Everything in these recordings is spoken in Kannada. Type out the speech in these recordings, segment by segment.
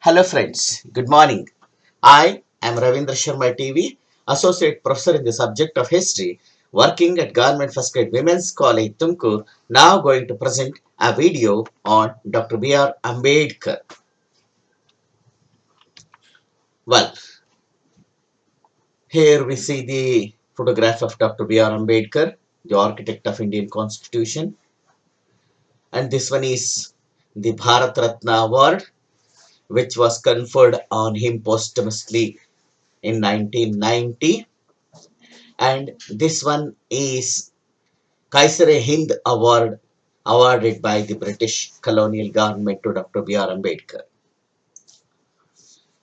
Hello friends, good morning. I am Ravindra Sharma TV, Associate Professor in the subject of History, working at Government First Grade Women's College, Tumkur, now going to present a video on Dr. B.R. Ambedkar. Well, here we see the photograph of Dr. B.R. Ambedkar, the architect of Indian Constitution. And this one is the Bharat Ratna Award, which was conferred on him posthumously in 1990. And this one is Kaisar-e-Hind Award awarded by the British colonial government to Dr. B.R. Ambedkar.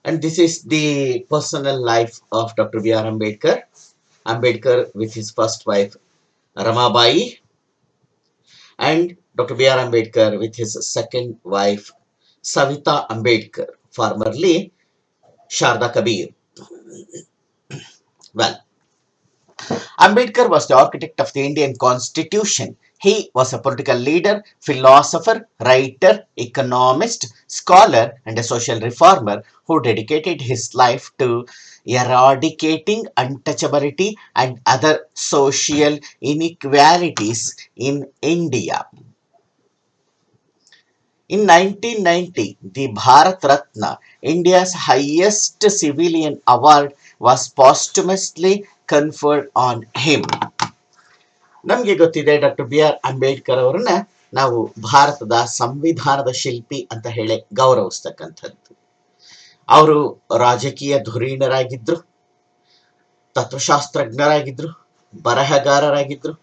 And this is the personal life of Dr. B.R. Ambedkar. Ambedkar with his first wife Ramabai, and Dr. B.R. Ambedkar with his second wife Savita Ambedkar, formerly Sharda Kabir. Well, Ambedkar was the architect of the Indian Constitution. He was a political leader, philosopher, writer, economist, scholar, and a social reformer who dedicated his life to eradicating untouchability and other social inequalities in India. In 1990, the Bharat Ratna, India's highest civilian award, was posthumously conferred on him. ನಮಗೆ ಗೊತ್ತಿದೆ ಡಾಕ್ಟರ್ ಬಿ ಆರ್ ಅಂಬೇಡ್ಕರ್ ಅವರನ್ನ ನಾವು ಭಾರತದ ಸಂವಿಧಾನದ ಶಿಲ್ಪಿ ಅಂತ ಹೇಳಿ ಗೌರವಿಸ್ತಕ್ಕಂಥದ್ದು. ಅವರು ರಾಜಕೀಯ ಧುರೀಣರಾಗಿದ್ರು, ತತ್ವಶಾಸ್ತ್ರಜ್ಞರಾಗಿದ್ರು, ಬರಹಗಾರರಾಗಿದ್ರು,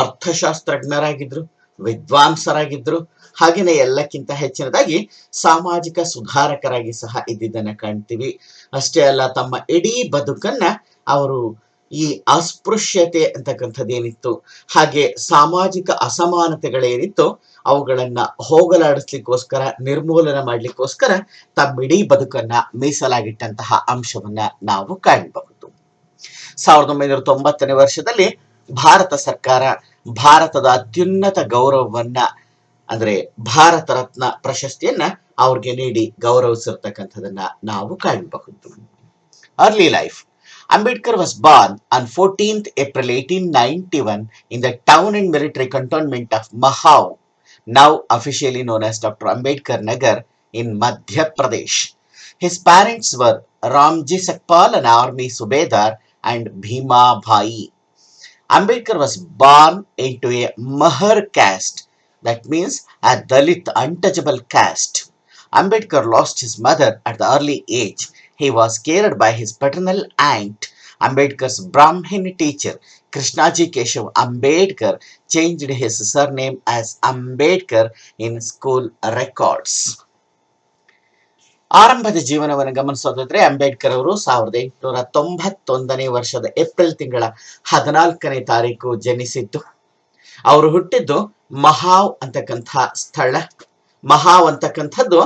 ಅರ್ಥಶಾಸ್ತ್ರಜ್ಞರಾಗಿದ್ರು, ವಿದ್ವಾಂಸರಾಗಿದ್ರು, ಹಾಗೆಯೇ ಎಲ್ಲಕ್ಕಿಂತ ಹೆಚ್ಚಿನದಾಗಿ ಸಾಮಾಜಿಕ ಸುಧಾರಕರಾಗಿ ಸಹ ಇದ್ದಿದ್ದನ್ನ ಕಾಣ್ತೀವಿ. ಅಷ್ಟೇ ಅಲ್ಲ, ತಮ್ಮ ಇಡೀ ಬದುಕನ್ನ ಅವರು ಈ ಅಸ್ಪೃಶ್ಯತೆ ಅಂತಕ್ಕಂಥದ್ದು ಏನಿತ್ತು, ಹಾಗೆ ಸಾಮಾಜಿಕ ಅಸಮಾನತೆಗಳೇನಿತ್ತು, ಅವುಗಳನ್ನ ಹೋಗಲಾಡಿಸ್ಲಿಕ್ಕೋಸ್ಕರ, ನಿರ್ಮೂಲನೆ ಮಾಡ್ಲಿಕ್ಕೋಸ್ಕರ ತಮ್ಮಿಡೀ ಬದುಕನ್ನ ಮೀಸಲಾಗಿಟ್ಟಂತಹ ಅಂಶವನ್ನ ನಾವು ಕಾಣಬಹುದು. 1990ನೇ ವರ್ಷದಲ್ಲಿ ಭಾರತ ಸರ್ಕಾರ ಭಾರತದ ಅತ್ಯುನ್ನತ ಗೌರವವನ್ನ, ಅಂದ್ರೆ ಭಾರತ ರತ್ನ ಪ್ರಶಸ್ತಿಯನ್ನ ಅವ್ರಿಗೆ ನೀಡಿ ಗೌರವಿಸಿರ್ತಕ್ಕಂಥದನ್ನ ನಾವು ಕಾಣಬಹುದು. Early life. Ambedkar was born on 14th April 1891 in the town and military cantonment of Mahau, now officially known as Dr. Ambedkar Nagar, in Madhya Pradesh. His parents were Ramji Sakpal, an army subedar, and Bhima Bhai. Ambedkar was born into a Mahar caste, that means a Dalit untouchable caste. Ambedkar lost his mother at the early age. He was cared by his paternal aunt. Ambedkar's Brahmin teacher, Krishnaji Keshav Ambedkar, changed his surname as Ambedkar in school records. ಆರಂಭದ ಜೀವನವನ್ನು ಗಮನಿಸೋದಾದ್ರೆ, ಅಂಬೇಡ್ಕರ್ ಅವರು 1891ನೇ ವರ್ಷದ ಏಪ್ರಿಲ್ ತಿಂಗಳ 14ನೇ ತಾರೀಕು ಜನಿಸಿದ್ದು. ಅವರು ಹುಟ್ಟಿದ್ದು ಮಹಾವ್ ಅಂತಕ್ಕಂಥ ಸ್ಥಳ. ಮಹಾವ್ ಅಂತಕ್ಕಂಥದ್ದು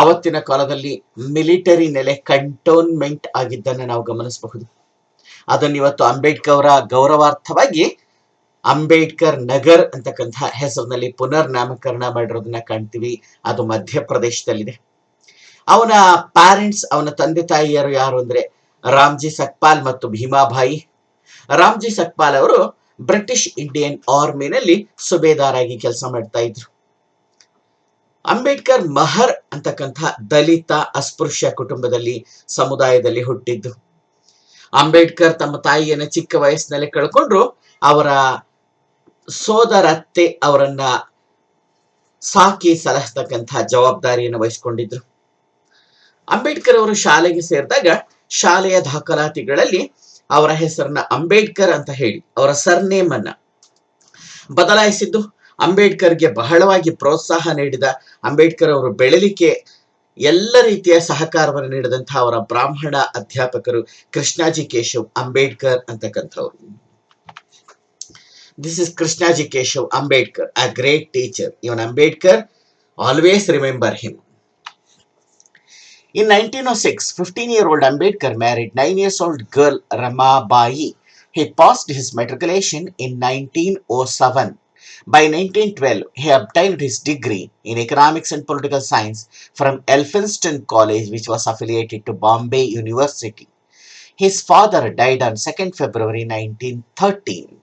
ಅವತ್ತಿನ ಕಾಲದಲ್ಲಿ ಮಿಲಿಟರಿ ನೆಲೆ, ಕಂಟೋನ್ಮೆಂಟ್ ಆಗಿದ್ದನ್ನು ನಾವು ಗಮನಿಸಬಹುದು. ಅದನ್ನು ಇವತ್ತು ಅಂಬೇಡ್ಕರ್ ಅವರ ಗೌರವಾರ್ಥವಾಗಿ ಅಂಬೇಡ್ಕರ್ ನಗರ್ ಅಂತಕ್ಕಂಥ ಹೆಸರಿನಲ್ಲಿ ಪುನರ್ ನಾಮಕರಣ ಮಾಡಿರೋದನ್ನ ಕಾಣ್ತೀವಿ. ಅದು ಮಧ್ಯಪ್ರದೇಶದಲ್ಲಿದೆ. ಅವನ ಪ್ಯಾರೆಂಟ್ಸ್, ಅವನ ತಂದೆ ತಾಯಿಯರು ಯಾರು ಅಂದ್ರೆ ರಾಮ್ಜಿ ಸಕ್ಪಾಲ್ ಮತ್ತು ಭೀಮಾಬಾಯಿ. ರಾಮ್ಜಿ ಸಕ್ಪಾಲ್ ಅವರು ಬ್ರಿಟಿಷ್ ಇಂಡಿಯನ್ ಆರ್ಮಿನಲ್ಲಿ ಸುಬೇದಾರಾಗಿ ಕೆಲಸ ಮಾಡ್ತಾ ಇದ್ರು. ಅಂಬೇಡ್ಕರ್ ಮಹರ್ ಅಂತಕ್ಕಂಥ ದಲಿತ ಅಸ್ಪೃಶ್ಯ ಕುಟುಂಬದಲ್ಲಿ, ಸಮುದಾಯದಲ್ಲಿ ಹುಟ್ಟಿದ್ದು. ಅಂಬೇಡ್ಕರ್ ತಮ್ಮ ತಾಯಿಯನ್ನ ಚಿಕ್ಕ ವಯಸ್ಸಿನಲ್ಲಿ ಕಳ್ಕೊಂಡ್ರು. ಅವರ ಸೋದರತ್ತೆ ಅವರನ್ನ ಸಾಕಿ ಸಲಹತಕ್ಕಂಥ ಜವಾಬ್ದಾರಿಯನ್ನು ವಹಿಸಿಕೊಂಡಿದ್ರು. ಅಂಬೇಡ್ಕರ್ ಅವರು ಶಾಲೆಗೆ ಸೇರಿದಾಗ ಶಾಲೆಯ ದಾಖಲಾತಿಗಳಲ್ಲಿ ಅವರ ಹೆಸರನ್ನ ಅಂಬೇಡ್ಕರ್ ಅಂತ ಹೇಳಿ ಅವರ ಸರ್ನೇಮ್ ಅನ್ನ ಬದಲಾಯಿಸಿದ್ದು. ಅಂಬೇಡ್ಕರ್ಗೆ ಬಹಳವಾಗಿ ಪ್ರೋತ್ಸಾಹ ನೀಡಿದ, ಅಂಬೇಡ್ಕರ್ ಅವರು ಬೆಳಲಿಕ್ಕೆ ಎಲ್ಲ ರೀತಿಯ ಸಹಕಾರವನ್ನು ನೀಡಿದಂತಹ ಅವರ ಬ್ರಾಹ್ಮಣ ಅಧ್ಯಾಪಕರು Krishnaji Keshav Ambedkar ಅಂತಕ್ಕಂಥವ್ರು. This is Krishnaji Keshav Ambedkar, a great teacher. Even Ambedkar, always remember him. In 1906, 15-year-old Ambedkar married 9-year-old girl Ramabai. He passed his matriculation in 1907. By 1912, he obtained his degree in economics and political science from Elphinstone College, which was affiliated to Bombay University. His father died on 2nd February 1913.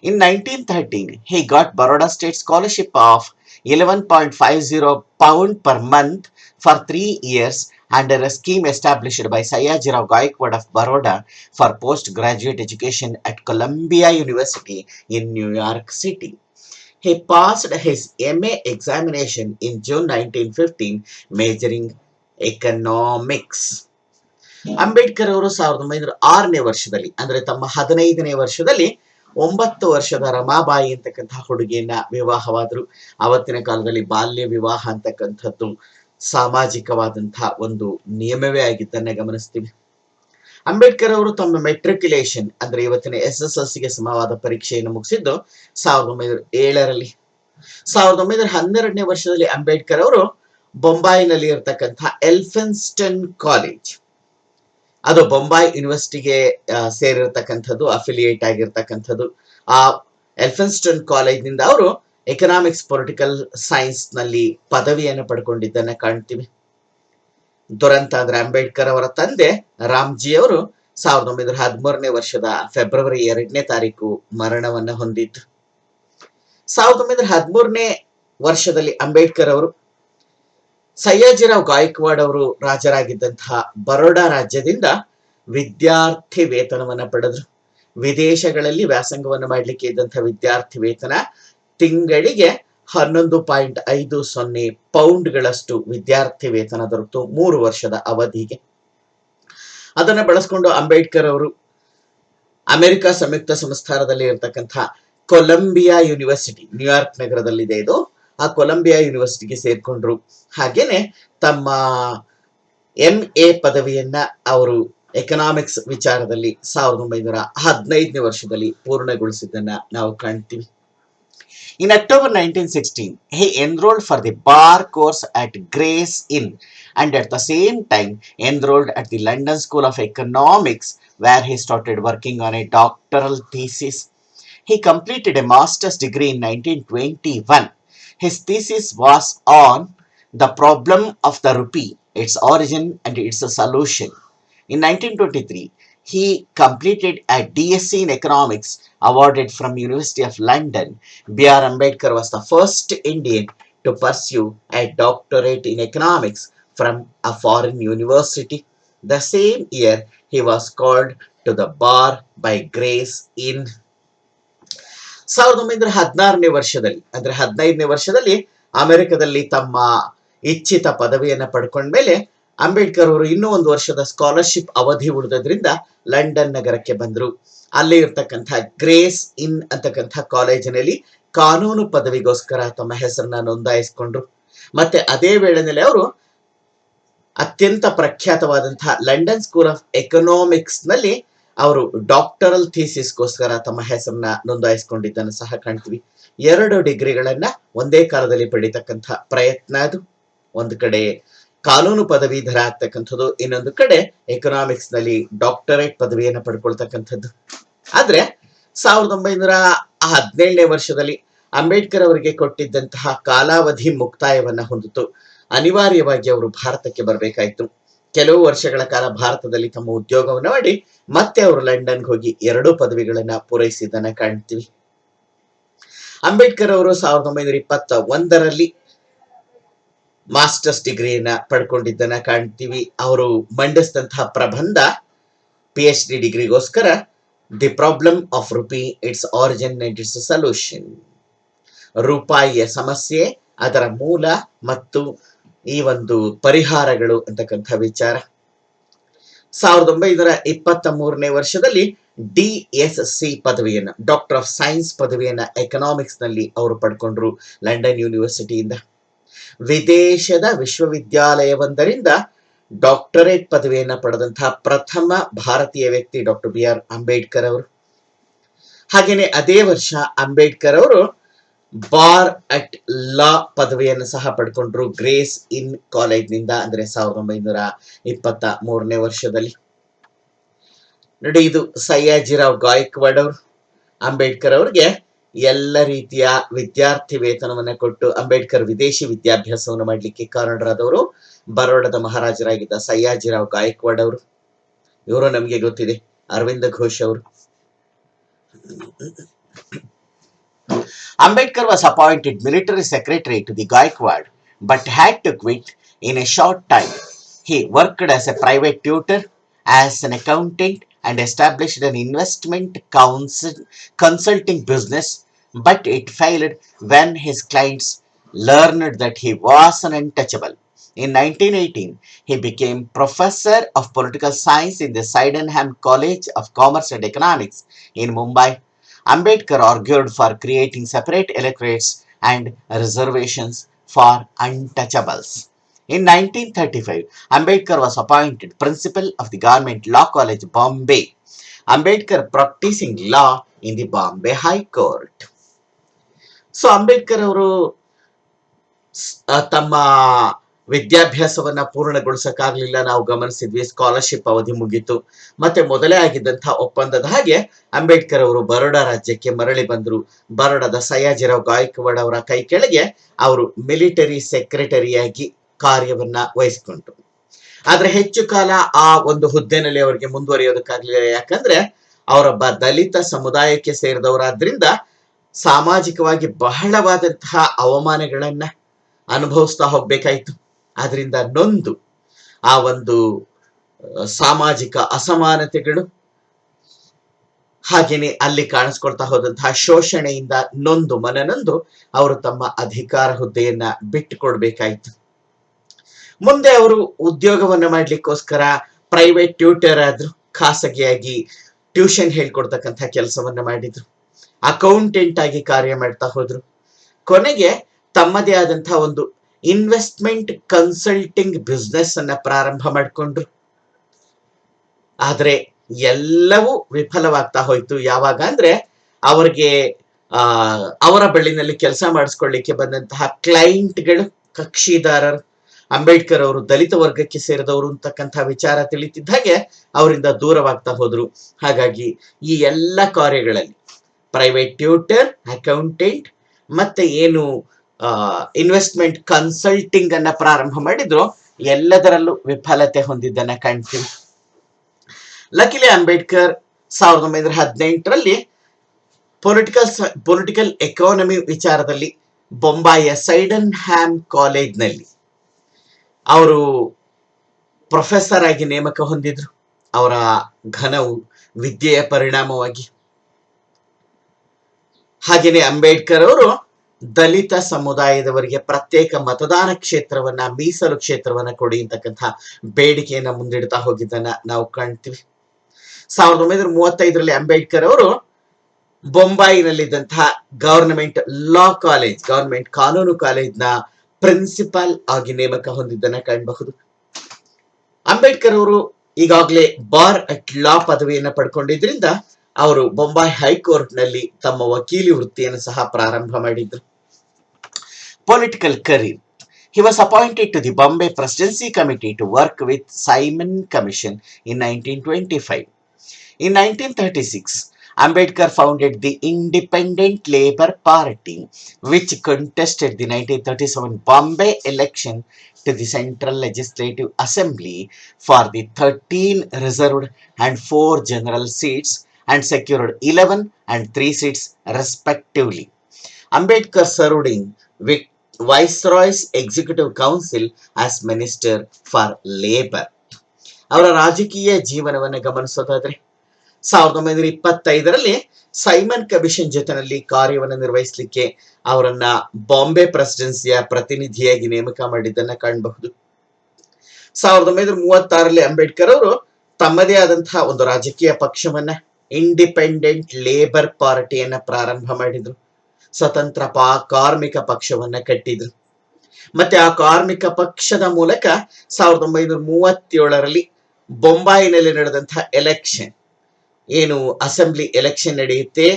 In 1913, he got Baroda State Scholarship of 11.50 pound per month for 3 years under a scheme established by Sayajirao Gaikwad of Baroda for postgraduate education at Columbia University in New York City. He passed his MA examination in June 1915, majoring economics. Ambedkar ಅವರು 1906ನೇ ವರ್ಷದಲ್ಲಿ, ಅಂದ್ರೆ ತಮ್ಮ 15ನೇ ವರ್ಷದಲ್ಲಿ 9 ವರ್ಷದ ರಮಾಬಾಯಿ ಅಂತಕ್ಕಂತಹ ಹುಡುಗಿಯನ್ನ ವಿವಾಹವಾದರು. ಅವತ್ತಿನ ಕಾಲದಲ್ಲಿ ಬಾಲ್ಯ ವಿವಾಹ ಅಂತಕ್ಕಂಥದ್ದು ಸಾಮಾಜಿಕವಾದಂತಹ ಒಂದು ನಿಯಮವೇ ಆಗಿದ್ದನ್ನ ಗಮನಿಸ್ತೀವಿ. ಅಂಬೇಡ್ಕರ್ ಅವರು ತಮ್ಮ ಮೆಟ್ರಿಕ್ಯುಲೇಷನ್ ಅಂದ್ರೆ ಇವತ್ತಿನ SSLCಗೆ ಸಮವಾದ ಪರೀಕ್ಷೆಯನ್ನು ಮುಗಿಸಿದ್ದು 1907ರಲ್ಲಿ. 1912ನೇ ವರ್ಷದಲ್ಲಿ ಅಂಬೇಡ್ಕರ್ ಅವರು ಬೊಂಬಾಯಿನಲ್ಲಿ ಇರತಕ್ಕಂತಹ ಎಲ್ಫಿನ್ಸ್ಟನ್ ಕಾಲೇಜ್, ಅದು ಬೊಂಬಾಯಿ ಯೂನಿವರ್ಸಿಟಿಗೆ ಸೇರಿರ್ತಕ್ಕಂಥದ್ದು, ಅಫಿಲಿಯೇಟ್ ಆಗಿರ್ತಕ್ಕಂಥದ್ದು. ಆ ಎಲ್ಫಿನ್ಸ್ಟನ್ ಕಾಲೇಜ್ನಿಂದ ಅವರು ಎಕನಾಮಿಕ್ಸ್ ಪೊಲಿಟಿಕಲ್ ಸೈನ್ಸ್ ನಲ್ಲಿ ಪದವಿಯನ್ನು ಪಡ್ಕೊಂಡಿದ್ದನ್ನ ಕಾಣ್ತೀವಿ. ದುರಂತ ಅಂದ್ರೆ ಅಂಬೇಡ್ಕರ್ ಅವರ ತಂದೆ ರಾಮ್ಜಿ ಅವರು 1913ನೇ ವರ್ಷದ ಫೆಬ್ರವರಿ 2ನೇ ತಾರೀಕು ಮರಣವನ್ನ ಹೊಂದಿದ್ದು. 1913ನೇ ವರ್ಷದಲ್ಲಿ ಅಂಬೇಡ್ಕರ್ ಅವರು ಸಯ್ಯಾಜಿರಾವ್ ಗಾಯಕ್ವಾಡ್ ಅವರು ರಾಜರಾಗಿದ್ದಂತಹ ಬರೋಡಾ ರಾಜ್ಯದಿಂದ ವಿದ್ಯಾರ್ಥಿ ವೇತನವನ್ನ ಪಡೆದ್ರು. ವಿದೇಶಗಳಲ್ಲಿ ವ್ಯಾಸಂಗವನ್ನು ಮಾಡಲಿಕ್ಕೆ ಇದ್ದಂತಹ ವಿದ್ಯಾರ್ಥಿ ವೇತನ ತಿಂಗಳಿಗೆ 11.50 ಪೌಂಡ್ಗಳಷ್ಟು ವಿದ್ಯಾರ್ಥಿ ವೇತನ ದೊರೆತು 3 ವರ್ಷದ ಅವಧಿಗೆ. ಅದನ್ನು ಬಳಸಿಕೊಂಡು ಅಂಬೇಡ್ಕರ್ ಅವರು ಅಮೆರಿಕ ಸಂಯುಕ್ತ ಸಂಸ್ಥಾನದಲ್ಲಿ ಇರತಕ್ಕಂತಹ ಕೊಲಂಬಿಯಾ ಯೂನಿವರ್ಸಿಟಿ, ನ್ಯೂಯಾರ್ಕ್ ನಗರದಲ್ಲಿದೆ ಇದು, ಆ ಕೊಲಂಬಿಯಾ ಯೂನಿವರ್ಸಿಟಿಗೆ ಸೇರ್ಕೊಂಡ್ರು. ಹಾಗೇನೆ ತಮ್ಮ MA ಪದವಿಯನ್ನ ಅವರು ಎಕನಾಮಿಕ್ಸ್ ವಿಚಾರದಲ್ಲಿ 1915ನೇ ವರ್ಷದಲ್ಲಿ ಪೂರ್ಣಗೊಳಿಸಿದ್ದನ್ನ ನಾವು ಕಾಣ್ತೀವಿ. In October 1916, he enrolled for the bar course at Gray's Inn and at the same time enrolled at the London School of Economics, where he started working on a doctoral thesis. He completed a master's degree in 1921. His thesis was on the problem of the rupee, its origin and its solution. In 1923, he completed a DSc in economics awarded from University of London. B.R. Ambedkar was the first Indian to pursue a doctorate in economics from a foreign university. The same year, he was called to the bar by Gray's Inn. 1916ನೇ ವರ್ಷದಲ್ಲಿ, ಅಂದ್ರೆ 15ನೇ ವರ್ಷದಲ್ಲಿ ಅಮೆರಿಕದಲ್ಲಿ ತಮ್ಮ ಇಚ್ಛಿತ ಪದವಿಯನ್ನ ಪಡ್ಕೊಂಡ್ಮೇಲೆ ಅಂಬೇಡ್ಕರ್ ಅವರು ಇನ್ನೂ 1 ವರ್ಷದ ಸ್ಕಾಲರ್ಶಿಪ್ ಅವಧಿ ಉಳಿದ್ರಿಂದ ಲಂಡನ್ ನಗರಕ್ಕೆ ಬಂದ್ರು. ಅಲ್ಲಿ ಇರ್ತಕ್ಕಂಥ ಗ್ರೇಸ್ ಇನ್ ಅಂತಕ್ಕಂಥ ಕಾಲೇಜಿನಲ್ಲಿ ಕಾನೂನು ಪದವಿಗೋಸ್ಕರ ತಮ್ಮ ಹೆಸರನ್ನ ನೋಂದಾಯಿಸಿಕೊಂಡ್ರು. ಮತ್ತೆ ಅದೇ ವೇಳೆಯಲ್ಲಿ ಅವರು ಅತ್ಯಂತ ಪ್ರಖ್ಯಾತವಾದಂತಹ ಲಂಡನ್ ಸ್ಕೂಲ್ ಆಫ್ ಎಕನಾಮಿಕ್ಸ್ ನಲ್ಲಿ ಅವರು ಡಾಕ್ಟರಲ್ ಥೀಸಿಸ್ಗೋಸ್ಕರ ತಮ್ಮ ಹೆಸರನ್ನ ನೋಂದಾಯಿಸಿಕೊಂಡಿದ್ದನ್ನು ಸಹ ಕಾಣ್ತೀವಿ. 2 ಡಿಗ್ರಿಗಳನ್ನ ಒಂದೇ ಕಾಲದಲ್ಲಿ ಪಡಿತಕ್ಕಂಥ ಪ್ರಯತ್ನ ಅದು. ಒಂದು ಕಡೆ ಕಾನೂನು ಪದವೀಧರ ಆಗ್ತಕ್ಕಂಥದ್ದು, ಇನ್ನೊಂದು ಕಡೆ ಎಕನಾಮಿಕ್ಸ್ ನಲ್ಲಿ ಡಾಕ್ಟರೇಟ್ ಪದವಿಯನ್ನು ಪಡ್ಕೊಳ್ತಕ್ಕಂಥದ್ದು. ಆದ್ರೆ 1917ನೇ ವರ್ಷದಲ್ಲಿ ಅಂಬೇಡ್ಕರ್ ಅವರಿಗೆ ಕೊಟ್ಟಿದ್ದಂತಹ ಕಾಲಾವಧಿ ಮುಕ್ತಾಯವನ್ನ ಹೊಂದಿತು. ಅನಿವಾರ್ಯವಾಗಿ ಅವರು ಭಾರತಕ್ಕೆ ಬರಬೇಕಾಯ್ತು. ಕೆಲವು ವರ್ಷಗಳ ಕಾಲ ಭಾರತದಲ್ಲಿ ತಮ್ಮ ಉದ್ಯೋಗವನ್ನು ಮಾಡಿ ಮತ್ತೆ ಅವರು ಲಂಡನ್ಗೆ ಹೋಗಿ 2 ಪದವಿಗಳನ್ನ ಪೂರೈಸಿದ್ದನ್ನ ಕಾಣ್ತೀವಿ. ಅಂಬೇಡ್ಕರ್ ಅವರು 1921ರಲ್ಲಿ ಮಾಸ್ಟರ್ಸ್ ಡಿಗ್ರಿಯನ್ನ ಪಡ್ಕೊಂಡಿದ್ದನ್ನ ಕಾಣ್ತೀವಿ. ಅವರು ಮಂಡಿಸಿದಂತಹ ಪ್ರಬಂಧ PhD ಡಿಗ್ರಿಗೋಸ್ಕರ the problem of rupee, its origin and its solution, ರೂಪಾಯಿಯ ಸಮಸ್ಯೆ, ಅದರ ಮೂಲ ಮತ್ತು ಈ ಒಂದು ಪರಿಹಾರಗಳು ಅಂತಕ್ಕಂಥ ವಿಚಾರ. 1923ನೇ ವರ್ಷದಲ್ಲಿ DSc ಪದವಿಯನ್ನ, ಡಾಕ್ಟರ್ ಆಫ್ ಸೈನ್ಸ್ ಪದವಿಯನ್ನ ಎಕನಾಮಿಕ್ಸ್ ನಲ್ಲಿ ಅವರು ಪಡ್ಕೊಂಡ್ರು ಲಂಡನ್ ಯೂನಿವರ್ಸಿಟಿಯಿಂದ. ವಿದೇಶದ ವಿಶ್ವವಿದ್ಯಾಲಯವೊಂದರಿಂದ ಡಾಕ್ಟರೇಟ್ ಪದವಿಯನ್ನ ಪಡೆದಂತಹ ಪ್ರಥಮ ಭಾರತೀಯ ವ್ಯಕ್ತಿ ಡಾಕ್ಟರ್ BR ಅಂಬೇಡ್ಕರ್ ಅವರು. ಹಾಗೇನೆ ಅದೇ ವರ್ಷ ಅಂಬೇಡ್ಕರ್ ಅವರು ಬಾರ್ ಅಟ್ ಲಾ ಪದವಿಯನ್ನು ಸಹ ಪಡ್ಕೊಂಡ್ರು ಗ್ರೇಸ್ ಇನ್ ಕಾಲೇಜ್ನಿಂದ, ಅಂದ್ರೆ 1923ನೇ ವರ್ಷದಲ್ಲಿ. ನೋಡಿ, ಇದು ಸಯ್ಯಾಜಿರಾವ್ ಗಾಯಕ್ವಾಡ್ ಅವರು ಅಂಬೇಡ್ಕರ್ ಅವರಿಗೆ ಎಲ್ಲ ರೀತಿಯ ವಿದ್ಯಾರ್ಥಿ ವೇತನವನ್ನ ಕೊಟ್ಟು ಅಂಬೇಡ್ಕರ್ ವಿದೇಶಿ ವಿದ್ಯಾಭ್ಯಾಸವನ್ನು ಮಾಡಲಿಕ್ಕೆ ಕಾರಣರಾದವರು ಬರೋಡದ ಮಹಾರಾಜರಾಗಿದ್ದ ಸಯ್ಯಾಜಿರಾವ್ ಗಾಯಕ್ವಾಡ್ ಅವರು. ಇವರು ನಮಗೆ ಗೊತ್ತಿದೆ, ಅರವಿಂದ ಘೋಷ್ ಅವರು. Ambedkar was appointed military secretary to the Gaikwad but had to quit in a short time. He worked as a private tutor, as an accountant, and established an investment consulting business, but it failed when his clients learned that he was an untouchable. In 1918, he became professor of political science in the Sydenham College of Commerce and Economics in Mumbai. Ambedkar argued for creating separate electorates and reservations for untouchables. In 1935, Ambedkar was appointed principal of the Government Law College, Bombay. Ambedkar practicing law in the Bombay High Court. So Ambedkar ಅವರು ತಮ್ಮ ವಿದ್ಯಾಭ್ಯಾಸವನ್ನ ಪೂರ್ಣಗೊಳಿಸಕ್ಕಾಗ್ಲಿಲ್ಲ, ನಾವು ಗಮನಿಸಿದ್ವಿ. ಸ್ಕಾಲರ್ಶಿಪ್ ಅವಧಿ ಮುಗಿತು. ಮತ್ತೆ ಮೊದಲೇ ಆಗಿದ್ದಂತಹ ಒಪ್ಪಂದದ ಹಾಗೆ ಅಂಬೇಡ್ಕರ್ ಅವರು ಬರೋಡಾ ರಾಜ್ಯಕ್ಕೆ ಮರಳಿ ಬಂದರು. ಬರೋಡಾದ ಸಯ್ಯಾಜಿರಾವ್ ಗಾಯಕ್ವಾಡ್ ಅವರ ಕೈ ಕೆಳಗೆ ಅವರು ಮಿಲಿಟರಿ ಸೆಕ್ರೆಟರಿಯಾಗಿ ಕಾರ್ಯವನ್ನ ವಹಿಸಿಕೊಂಡ್ರು. ಆದ್ರೆ ಹೆಚ್ಚು ಕಾಲ ಆ ಒಂದು ಹುದ್ದೆನಲ್ಲಿ ಅವರಿಗೆ ಮುಂದುವರಿಯೋದಕ್ಕಾಗ್ಲಿಲ್ಲ. ಯಾಕಂದ್ರೆ ಅವರೊಬ್ಬ ದಲಿತ ಸಮುದಾಯಕ್ಕೆ ಸೇರಿದವರಾದ್ರಿಂದ ಸಾಮಾಜಿಕವಾಗಿ ಬಹಳವಾದಂತಹ ಅವಮಾನಗಳನ್ನ ಅನುಭವಿಸ್ತಾ ಹೋಗ್ಬೇಕಾಯ್ತು. ಆದ್ರಿಂದ ನೊಂದು ಆ ಒಂದು ಸಾಮಾಜಿಕ ಅಸಮಾನತೆಗಳು ಹಾಗೇನೆ ಅಲ್ಲಿ ಕಾಣಿಸ್ಕೊಳ್ತಾ ಹೋದಂತಹ ಶೋಷಣೆಯಿಂದ ನೊಂದು ಮನನೊಂದು ಅವರು ತಮ್ಮ ಅಧಿಕಾರ ಹುದ್ದೆಯನ್ನ ಬಿಟ್ಟುಕೊಡ್ಬೇಕಾಯ್ತು. ಮುಂದೆ ಅವರು ಉದ್ಯೋಗವನ್ನ ಮಾಡ್ಲಿಕ್ಕೋಸ್ಕರ ಪ್ರೈವೇಟ್ ಟ್ಯೂಟರ್ ಆದ್ರು, ಖಾಸಗಿಯಾಗಿ ಟ್ಯೂಷನ್ ಹೇಳ್ಕೊಡ್ತಕ್ಕಂಥ ಕೆಲಸವನ್ನ ಮಾಡಿದ್ರು. ಅಕೌಂಟೆಂಟ್ ಆಗಿ ಕಾರ್ಯ ಮಾಡ್ತಾ ಹೋದ್ರು. ಕೊನೆಗೆ ತಮ್ಮದೇ ಆದಂತಹ ಒಂದು ಇನ್ವೆಸ್ಟ್ಮೆಂಟ್ ಕನ್ಸಲ್ಟಿಂಗ್ ಬಿಸ್ನೆಸ್ ಅನ್ನ ಪ್ರಾರಂಭ ಮಾಡಿಕೊಂಡ್ರು. ಆದ್ರೆ ಎಲ್ಲವೂ ವಿಫಲವಾಗ್ತಾ ಹೋಯ್ತು. ಯಾವಾಗ ಅಂದ್ರೆ ಅವರಿಗೆ ಅವರ ಬಳಿನಲ್ಲಿ ಕೆಲಸ ಮಾಡಿಸ್ಕೊಳ್ಳಿಕ್ಕೆ ಬಂದಂತಹ ಕ್ಲೈಂಟ್ಗಳು, ಕಕ್ಷಿದಾರರು ಅಂಬೇಡ್ಕರ್ ಅವರು ದಲಿತ ವರ್ಗಕ್ಕೆ ಸೇರಿದವರು ಅಂತಕ್ಕಂಥ ವಿಚಾರ ತಿಳಿತಿದ್ದ ಹಾಗೆ ಅವರಿಂದ ದೂರವಾಗ್ತಾ ಹೋದ್ರು. ಹಾಗಾಗಿ ಈ ಎಲ್ಲ ಕಾರ್ಯಗಳಲ್ಲಿ ಪ್ರೈವೇಟ್ ಟ್ಯೂಟರ್, ಅಕೌಂಟೆಂಟ್ ಮತ್ತೆ ಏನು ಇನ್ವೆಸ್ಟ್ಮೆಂಟ್ ಕನ್ಸಲ್ಟಿಂಗ್ ಅನ್ನ ಪ್ರಾರಂಭ ಮಾಡಿದ್ರು, ಎಲ್ಲದರಲ್ಲೂ ವಿಫಲತೆ ಹೊಂದಿದ್ದನ್ನ ಕಾಣ್ತೀವಿ. ಲಕಿಲಿ ಅಂಬೇಡ್ಕರ್ 1918ರಲ್ಲಿ ಪೊಲಿಟಿಕಲ್ ಎಕಾನಮಿ ವಿಚಾರದಲ್ಲಿ ಬೊಂಬಾಯಿಯ ಸೈಡನ್ ಹ್ಯಾಮ್ ಕಾಲೇಜ್ನಲ್ಲಿ ಅವರು ಪ್ರೊಫೆಸರ್ ಆಗಿ ನೇಮಕ ಹೊಂದಿದ್ರು. ಅವರ ಘನವು ವಿದ್ಯೆಯ ಪರಿಣಾಮವಾಗಿ. ಹಾಗೆಯೇ ಅಂಬೇಡ್ಕರ್ ಅವರು ದಲಿತ ಸಮುದಾಯದವರಿಗೆ ಪ್ರತ್ಯೇಕ ಮತದಾನ ಕ್ಷೇತ್ರವನ್ನ, ಮೀಸಲು ಕ್ಷೇತ್ರವನ್ನ ಕೊಡಿ ಅಂತಕ್ಕಂಥ ಬೇಡಿಕೆಯನ್ನ ಮುಂದಿಡ್ತಾ ಹೋಗಿದ್ದನ್ನ ನಾವು ಕಾಣ್ತೀವಿ. 1935ರಲ್ಲಿ ಅಂಬೇಡ್ಕರ್ ಅವರು ಬೊಂಬಾಯಿನಲ್ಲಿದ್ದಂತಹ ಗವರ್ನಮೆಂಟ್ ಲಾ ಕಾಲೇಜ್, ಗವರ್ನಮೆಂಟ್ ಕಾನೂನು ಕಾಲೇಜ್ನ ಪ್ರಿನ್ಸಿಪಾಲ್ ಆಗಿ ನೇಮಕ ಹೊಂದಿದ್ದನ್ನ ಕಾಣಬಹುದು. ಅಂಬೇಡ್ಕರ್ ಅವರು ಈಗಾಗಲೇ ಬಾರ್ ಅಟ್ ಲಾ ಪದವಿಯನ್ನ ಪಡ್ಕೊಂಡಿದ್ರಿಂದ ಅವರು ಬೊಂಬಾಯಿ ಹೈಕೋರ್ಟ್ ನಲ್ಲಿ ತಮ್ಮ ವಕೀಲಿ ವೃತ್ತಿಯನ್ನು ಸಹ ಪ್ರಾರಂಭ ಮಾಡಿದ್ರು. Political career. He was appointed to the Bombay Presidency Committee to work with Simon Commission in 1925. In 1936, Ambedkar founded the Independent Labour Party, which contested the 1937 Bombay election to the Central Legislative Assembly for the 13 reserved and 4 general seats and secured 11 and 3 seats respectively. Ambedkar served in Viceroy's Executive Council as Minister for Labour. ಅವರ ರಾಜಕೀಯ ಜೀವನವನ್ನು ಗಮನಿಸೋದಾದ್ರೆ 1925ರಲ್ಲಿ ಸೈಮನ್ ಕಮಿಷನ್ ಜೊತೆನಲ್ಲಿ ಕಾರ್ಯವನ್ನು ನಿರ್ವಹಿಸಲಿಕ್ಕೆ ಅವರನ್ನ ಬಾಂಬೆ ಪ್ರೆಸಿಡೆನ್ಸಿಯ ಪ್ರತಿನಿಧಿಯಾಗಿ ನೇಮಕ ಮಾಡಿದ್ದನ್ನ ಕಾಣಬಹುದು. 1936ರಲ್ಲಿ ಅಂಬೇಡ್ಕರ್ ಅವರು ತಮ್ಮದೇ ಆದಂತಹ ಒಂದು ರಾಜಕೀಯ ಪಕ್ಷವನ್ನ, ಇಂಡಿಪೆಂಡೆಂಟ್ ಲೇಬರ್ ಪಾರ್ಟಿಯನ್ನ ಪ್ರಾರಂಭ ಮಾಡಿದ್ರು. ಸ್ವತಂತ್ರ ಕಾರ್ಮಿಕ ಪಕ್ಷವನ್ನ ಕಟ್ಟಿದ್ರು. ಮತ್ತೆ ಆ ಕಾರ್ಮಿಕ ಪಕ್ಷದ ಮೂಲಕ 1937ರಲ್ಲಿ ಬೊಂಬಾಯಿನಲ್ಲಿ ನಡೆದಂತಹ ಎಲೆಕ್ಷನ್, ಏನು ಅಸೆಂಬ್ಲಿ ಎಲೆಕ್ಷನ್ ನಡೆಯುತ್ತೆ,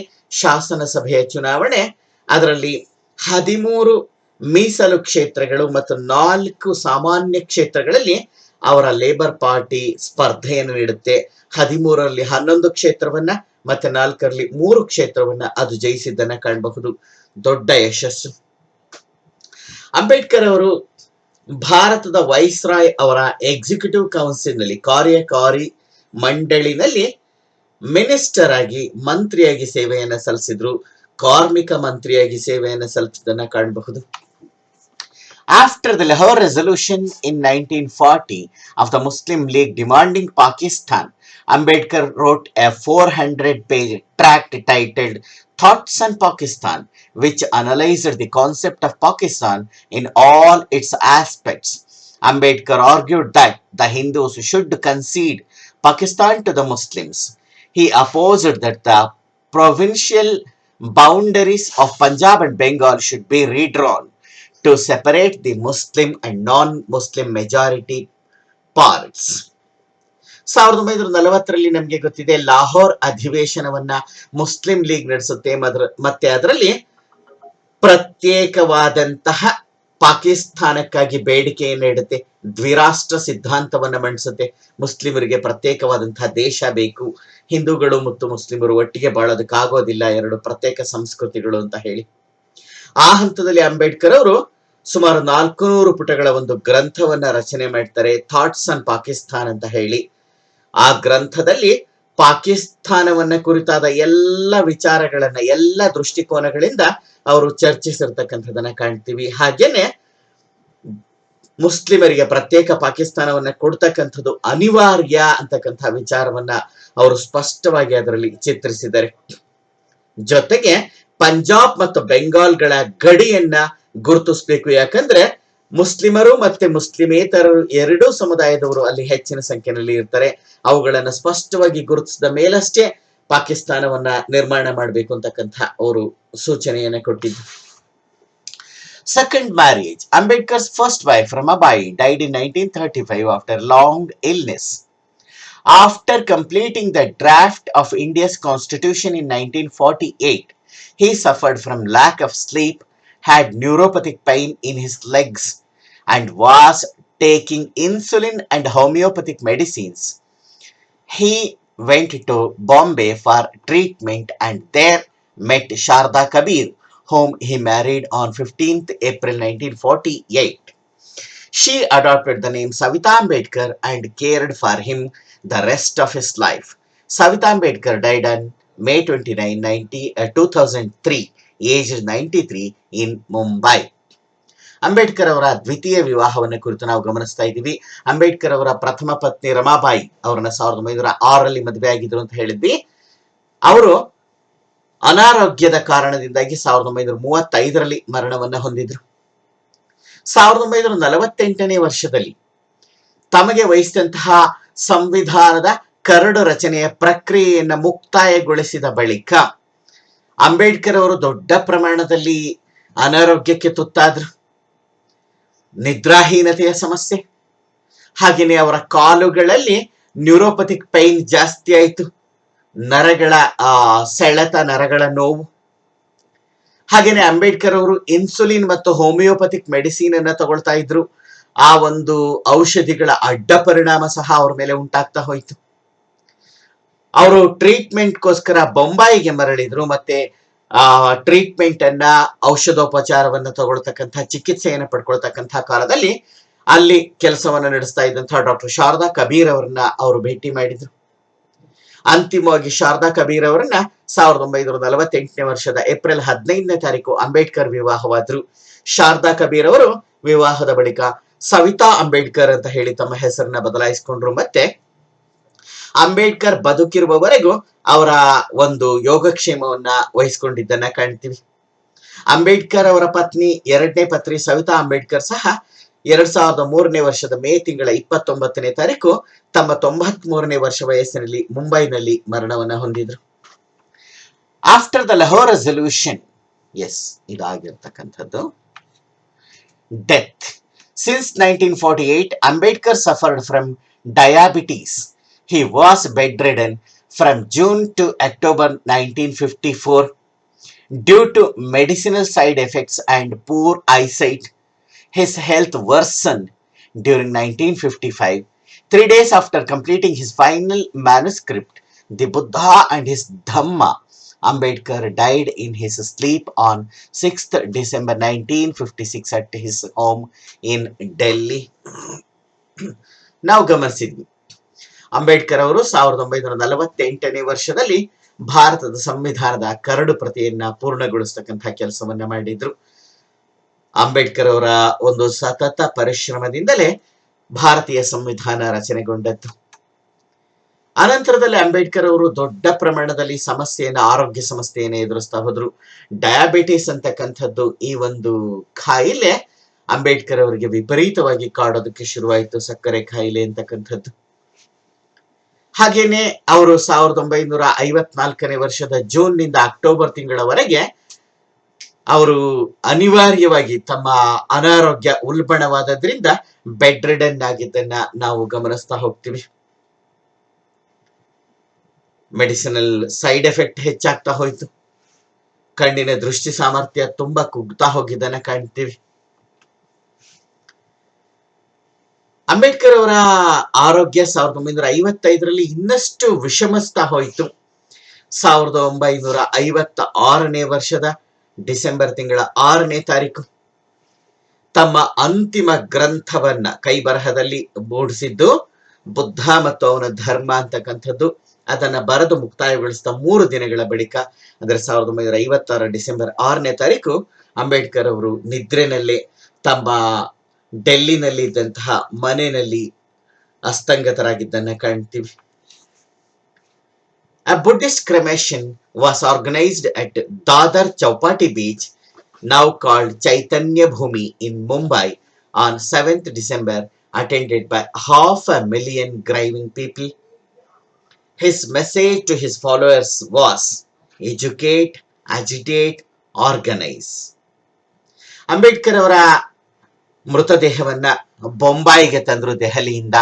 ಶಾಸನ ಸಭೆಯ ಚುನಾವಣೆ, ಅದರಲ್ಲಿ 13 ಮೀಸಲು ಕ್ಷೇತ್ರಗಳು ಮತ್ತು 4 ಸಾಮಾನ್ಯ ಕ್ಷೇತ್ರಗಳಲ್ಲಿ ಅವರ ಲೇಬರ್ ಪಾರ್ಟಿ ಸ್ಪರ್ಧೆಯನ್ನು ನೀಡುತ್ತೆ. 13ರಲ್ಲಿ 11 ಕ್ಷೇತ್ರವನ್ನ ಮತ್ತೆ 4ರಲ್ಲಿ 3 ಕ್ಷೇತ್ರವನ್ನ ಅದು ಜಯಿಸಿದ್ದನ್ನ ಕಾಣಬಹುದು. ದೊಡ್ಡ ಯಶಸ್ಸು. ಅಂಬೇಡ್ಕರ್ ಅವರು ಭಾರತದ ವೈಸ್ರಾಯ್ ಅವರ ಎಕ್ಸಿಕ್ಯೂಟಿವ್ ಕೌನ್ಸಿಲ್ ನಲ್ಲಿ, ಕಾರ್ಯಕಾರಿ ಮಂಡಳಿನಲ್ಲಿ ಮಿನಿಸ್ಟರ್ ಆಗಿ, ಮಂತ್ರಿಯಾಗಿ ಸೇವೆಯನ್ನ ಸಲ್ಲಿಸಿದ್ರು. ಕಾರ್ಮಿಕ ಮಂತ್ರಿಯಾಗಿ ಸೇವೆಯನ್ನ ಸಲ್ಲಿಸಿದ್ದನ್ನ ಕಾಣಬಹುದು. After the Lahore Resolution in 1940 of the Muslim League demanding Pakistan, Ambedkar wrote a 400-page tract titled Thoughts on Pakistan, which analyzed the concept of Pakistan in all its aspects. Ambedkar argued that the Hindus should concede Pakistan to the Muslims. He opposed that the provincial boundaries of Punjab and Bengal should be redrawn to separate the Muslim and non-Muslim majority parts. 1940ರಲ್ಲಿ ನಮಗೆ ಗೊತ್ತಿದೆ, ಲಾಹೋರ್ ಅಧಿವೇಶನವನ್ನ ಮುಸ್ಲಿಂ ಲೀಗ್ ನಡೆಸುತ್ತೆ. ಮತ್ತೆ ಅದರಲ್ಲಿ ಪ್ರತ್ಯೇಕವಾದಂತಹ ಪಾಕಿಸ್ತಾನಕ್ಕಾಗಿ ಬೇಡಿಕೆಯನ್ನು ಇಡುತ್ತೆ. ದ್ವಿರಾಷ್ಟ್ರ ಸಿದ್ಧಾಂತವನ್ನ ಮಂಡಿಸುತ್ತೆ. ಮುಸ್ಲಿಮರಿಗೆ ಪ್ರತ್ಯೇಕವಾದಂತಹ ದೇಶ ಬೇಕು, ಹಿಂದೂಗಳು ಮತ್ತು ಮುಸ್ಲಿಮರು ಒಟ್ಟಿಗೆ ಬಾಳೋದಕ್ಕಾಗೋದಿಲ್ಲ, 2 ಪ್ರತ್ಯೇಕ ಸಂಸ್ಕೃತಿಗಳು ಅಂತ ಹೇಳಿ. ಆ ಹಂತದಲ್ಲಿ ಅಂಬೇಡ್ಕರ್ ಅವರು ಸುಮಾರು 400 ಪುಟಗಳ ಒಂದು ಗ್ರಂಥವನ್ನ ರಚನೆ ಮಾಡ್ತಾರೆ, ಥಾಟ್ಸ್ ಆನ್ ಪಾಕಿಸ್ತಾನ್ ಅಂತ ಹೇಳಿ. ಆ ಗ್ರಂಥದಲ್ಲಿ ಪಾಕಿಸ್ತಾನವನ್ನ ಕುರಿತಾದ ಎಲ್ಲ ವಿಚಾರಗಳನ್ನ, ಎಲ್ಲ ದೃಷ್ಟಿಕೋನಗಳಿಂದ ಅವರು ಚರ್ಚಿಸಿರ್ತಕ್ಕಂಥದನ್ನ ಕಾಣ್ತೀವಿ. ಹಾಗೇನೆ ಮುಸ್ಲಿಮರಿಗೆ ಪ್ರತ್ಯೇಕ ಪಾಕಿಸ್ತಾನವನ್ನ ಕೊಡ್ತಕ್ಕಂಥದ್ದು ಅನಿವಾರ್ಯ ಅಂತಕ್ಕಂಥ ವಿಚಾರವನ್ನ ಅವರು ಸ್ಪಷ್ಟವಾಗಿ ಅದರಲ್ಲಿ ಚಿತ್ರಿಸಿದ್ದಾರೆ. ಜೊತೆಗೆ ಪಂಜಾಬ್ ಮತ್ತು ಬೆಂಗಾಲ್ಗಳ ಗಡಿಯನ್ನ ಗುರುತಿಸಬೇಕು. ಯಾಕಂದ್ರೆ ಮುಸ್ಲಿಮರು ಮತ್ತೆ ಮುಸ್ಲಿಮೇತರರು 2 ಸಮುದಾಯದವರು ಅಲ್ಲಿ ಹೆಚ್ಚಿನ ಸಂಖ್ಯೆಯಲ್ಲಿ ಇರ್ತಾರೆ. ಅವುಗಳನ್ನ ಸ್ಪಷ್ಟವಾಗಿ ಗುರುತಿಸಿದ ಮೇಲಷ್ಟೇ ಪಾಕಿಸ್ತಾನವನ್ನ ನಿರ್ಮಾಣ ಮಾಡಬೇಕು ಅಂತಕ್ಕಂಥ ಅವರು ಸೂಚನೆಯನ್ನ ಕೊಟ್ಟಿದ್ರು. Second marriage. Ambedkar's first wife, Ramabai, died in 1935 after long illness. After completing the draft of India's constitution in 1948, he suffered from lack of sleep, had neuropathic pain in his legs, and was taking insulin and homeopathic medicines. He went to Bombay for treatment and there met Sharda Kabir, whom he married on 15th April 1948. She adopted the name Savita Ambedkar and cared for him the rest of his life. Savita Ambedkar died on May 29, 2003, aged 93 in Mumbai. Ambedkar ಅವರ ದ್ವಿತೀಯ ವಿವಾಹವನ್ನ ಕುರಿತು ನಾವು ಗಮನಿಸ್ತಾ ಇದ್ದೀವಿ. ಅಂಬೇಡ್ಕರ್ ಅವರ ಪ್ರಥಮ ಪತ್ನಿ ರಮಾಬಾಯಿ ಅವರನ್ನ 1906ರಲ್ಲಿ ಮದುವೆ ಆಗಿದ್ರು ಅಂತ ಹೇಳಿದ್ವಿ. ಅವರು ಅನಾರೋಗ್ಯದ ಕಾರಣದಿಂದಾಗಿ 1935ರಲ್ಲಿ ಮರಣವನ್ನ ಹೊಂದಿದ್ರು. 1948ನೇ ವರ್ಷದಲ್ಲಿ ತಮಗೆ ವಹಿಸಿದಂತಹ ಸಂವಿಧಾನದ ಕರಡು ರಚನೆಯ ಪ್ರಕ್ರಿಯೆಯನ್ನ ಮುಕ್ತಾಯಗೊಳಿಸಿದ ಬಳಿಕ ಅಂಬೇಡ್ಕರ್ ಅವರು ದೊಡ್ಡ ಪ್ರಮಾಣದಲ್ಲಿ ಅನಾರೋಗ್ಯಕ್ಕೆ ತುತ್ತಾದ್ರು. ನಿದ್ರಾಹೀನತೆಯ ಸಮಸ್ಯೆ, ಹಾಗೆಯೇ ಅವರ ಕಾಲುಗಳಲ್ಲಿ ನ್ಯೂರೋಪಥಿಕ್ ಪೈನ್ ಜಾಸ್ತಿ ಆಯಿತು, ನರಗಳ ಸೆಳೆತ, ನರಗಳ ನೋವು. ಹಾಗೇನೆ ಅಂಬೇಡ್ಕರ್ ಅವರು ಇನ್ಸುಲಿನ್ ಮತ್ತು ಹೋಮಿಯೋಪಥಿಕ್ ಮೆಡಿಸಿನ್ ಅನ್ನ ತಗೊಳ್ತಾ ಇದ್ರು. ಆ ಒಂದು ಔಷಧಿಗಳ ಅಡ್ಡ ಪರಿಣಾಮ ಸಹ ಅವ್ರ ಮೇಲೆ ಉಂಟಾಗ್ತಾ ಹೋಯ್ತು. ಅವರು ಟ್ರೀಟ್ಮೆಂಟ್ಗೋಸ್ಕರ ಬೊಂಬಾಯಿಗೆ ಮರಳಿದ್ರು. ಮತ್ತೆ ಟ್ರೀಟ್ಮೆಂಟ್ ಅನ್ನ, ಔಷಧೋಪಚಾರವನ್ನ ತಗೊಳ್ತಕ್ಕಂಥ, ಚಿಕಿತ್ಸೆಯನ್ನು ಪಡ್ಕೊಳ್ತಕ್ಕಂಥ ಕಾಲದಲ್ಲಿ ಅಲ್ಲಿ ಕೆಲಸವನ್ನ ನಡೆಸ್ತಾ ಇದ್ದಂತಹ ಡಾಕ್ಟರ್ ಶಾರದಾ ಕಬೀರ್ ಅವರನ್ನ ಅವರು ಭೇಟಿ ಮಾಡಿದ್ರು. ಅಂತಿಮವಾಗಿ ಶಾರದಾ ಕಬೀರ್ ಅವರನ್ನ 1948ನೇ ವರ್ಷದ ಏಪ್ರಿಲ್ 15ನೇ ತಾರೀಕು ಅಂಬೇಡ್ಕರ್ ವಿವಾಹವಾದ್ರು. ಶಾರದಾ ಕಬೀರ್ ಅವರು ವಿವಾಹದ ಬಳಿಕ ಸವಿತಾ ಅಂಬೇಡ್ಕರ್ ಅಂತ ಹೇಳಿ ತಮ್ಮ ಹೆಸರನ್ನ ಬದಲಾಯಿಸಿಕೊಂಡ್ರು. ಮತ್ತೆ ಅಂಬೇಡ್ಕರ್ ಬದುಕಿರುವವರೆಗೂ ಅವರ ಒಂದು ಯೋಗಕ್ಷೇಮವನ್ನ ವಹಿಸಿಕೊಂಡಿದ್ದನ್ನ ಕಾಣ್ತೀವಿ. ಅಂಬೇಡ್ಕರ್ ಅವರ ಪತ್ನಿ, 2ನೇ ಪತ್ನಿ ಸವಿತಾ ಅಂಬೇಡ್ಕರ್ ಸಹ 2003ನೇ ವರ್ಷದ ಮೇ ತಿಂಗಳ 29ನೇ ತಾರೀಕು ತಮ್ಮ 93ನೇ ವರ್ಷ ವಯಸ್ಸಿನಲ್ಲಿ ಮುಂಬೈನಲ್ಲಿ ಮರಣವನ್ನ ಹೊಂದಿದ್ರು. ಆಫ್ಟರ್ ದ ಲಾಹೋರ್ ರೆಸಲ್ಯೂಷನ್, ಇದಾಗಿರ್ತಕ್ಕಂಥದ್ದು. Death. Since 1948, Ambedkar suffered from diabetes. He was bedridden from June to October 1954 due to medicinal side effects and poor eyesight. His health worsened during 1955. 3 days after completing his final manuscript, the Buddha and his Dhamma. Ambedkar died in his sleep on 6th December 1956 at his home in Delhi. ನಾವು ಗಮನಿಸಿದ್ವಿ, ಅಂಬೇಡ್ಕರ್ ಅವರು 1948ನೇ ವರ್ಷದಲ್ಲಿ ಭಾರತದ ಸಂವಿಧಾನದ ಕರಡು ಪ್ರತಿಯನ್ನ ಪೂರ್ಣಗೊಳಿಸತಕ್ಕಂತಹ ಕೆಲಸವನ್ನ ಮಾಡಿದ್ರು. ಅಂಬೇಡ್ಕರ್ ಅವರ ಒಂದು ಸತತ ಪರಿಶ್ರಮದಿಂದಲೇ ಭಾರತೀಯ ಸಂವಿಧಾನ ರಚನೆಗೊಂಡದ್ದು. ಅನಂತರದಲ್ಲಿ ಅಂಬೇಡ್ಕರ್ ಅವರು ದೊಡ್ಡ ಪ್ರಮಾಣದಲ್ಲಿ ಆರೋಗ್ಯ ಸಮಸ್ಯೆಯನ್ನು ಎದುರಿಸ್ತಾ ಹೋದ್ರು. ಡಯಾಬಿಟಿಸ್ ಅಂತಕ್ಕಂಥದ್ದು ಈ ಒಂದು ಕಾಯಿಲೆ ಅಂಬೇಡ್ಕರ್ ಅವರಿಗೆ ವಿಪರೀತವಾಗಿ ಕಾಡೋದಕ್ಕೆ ಶುರುವಾಯಿತು, ಸಕ್ಕರೆ ಕಾಯಿಲೆ ಅಂತಕ್ಕಂಥದ್ದು. ಹಾಗೇನೆ ಅವರು 1954ನೇ ವರ್ಷದ ಜೂನ್ ನಿಂದ ಅಕ್ಟೋಬರ್ ತಿಂಗಳವರೆಗೆ ಅವರು ಅನಿವಾರ್ಯವಾಗಿ ತಮ್ಮ ಅನಾರೋಗ್ಯ ಉಲ್ಬಣವಾದದ್ರಿಂದ ಬೆಡ್ ರಿಡನ್ ಆಗಿದ್ದನ್ನ ನಾವು ಗಮನಿಸ್ತಾ ಹೋಗ್ತೀವಿ. ಮೆಡಿಸಿನಲ್ ಸೈಡ್ ಎಫೆಕ್ಟ್ ಹೆಚ್ಚಾಗ್ತಾ ಹೋಯ್ತು. ಕಣ್ಣಿನ ದೃಷ್ಟಿ ಸಾಮರ್ಥ್ಯ ತುಂಬಾ ಕುಗ್ತಾ ಹೋಗಿದ್ದನ್ನ ಕಾಣ್ತೀವಿ. ಅಂಬೇಡ್ಕರ್ ಅವರ ಆರೋಗ್ಯ 1955ರಲ್ಲಿ ಇನ್ನಷ್ಟು ವಿಷಮಿಸ್ತಾ ಹೋಯಿತು. 1956ನೇ ವರ್ಷದ ಡಿಸೆಂಬರ್ ತಿಂಗಳ 6ನೇ ತಾರೀಕು ತಮ್ಮ ಅಂತಿಮ ಗ್ರಂಥವನ್ನ ಕೈ ಬರಹದಲ್ಲಿ ಮೂಡಿಸಿದ್ದು ಬುದ್ಧ ಮತ್ತು ಅವನ ಧರ್ಮ ಅಂತಕ್ಕಂಥದ್ದು. ಅದನ್ನ ಬರೆದು ಮುಕ್ತಾಯಗೊಳಿಸಿದ 3 ದಿನಗಳ ಬಳಿಕ, ಅಂದ್ರೆ 1956 ಡಿಸೆಂಬರ್ 6ನೇ ತಾರೀಕು ಅಂಬೇಡ್ಕರ್ ಅವರು ನಿದ್ರೆನಲ್ಲೇ ತಮ್ಮ ಡೆಲ್ಲಿನಲ್ಲಿ ಇದ್ದಂತಹ ಮನೆಯಲ್ಲಿ ಅಸ್ತಂಗತರಾಗಿದ್ದನ್ನ ಕಾಣ್ತೀವಿ. A Buddhist cremation was organized at Dadar Chowpatty Beach, now called Chaitanya Bhumi, in Mumbai on 7th December, attended by 500,000 grieving people. His message to his followers was educate, agitate, organize. Ambedkar ಅವರ ಮೃತದೇಹವನ್ನ ಬೊಂಬಾಯಿಗೆ ತಂದ್ರು ದೆಹಲಿಯಿಂದ.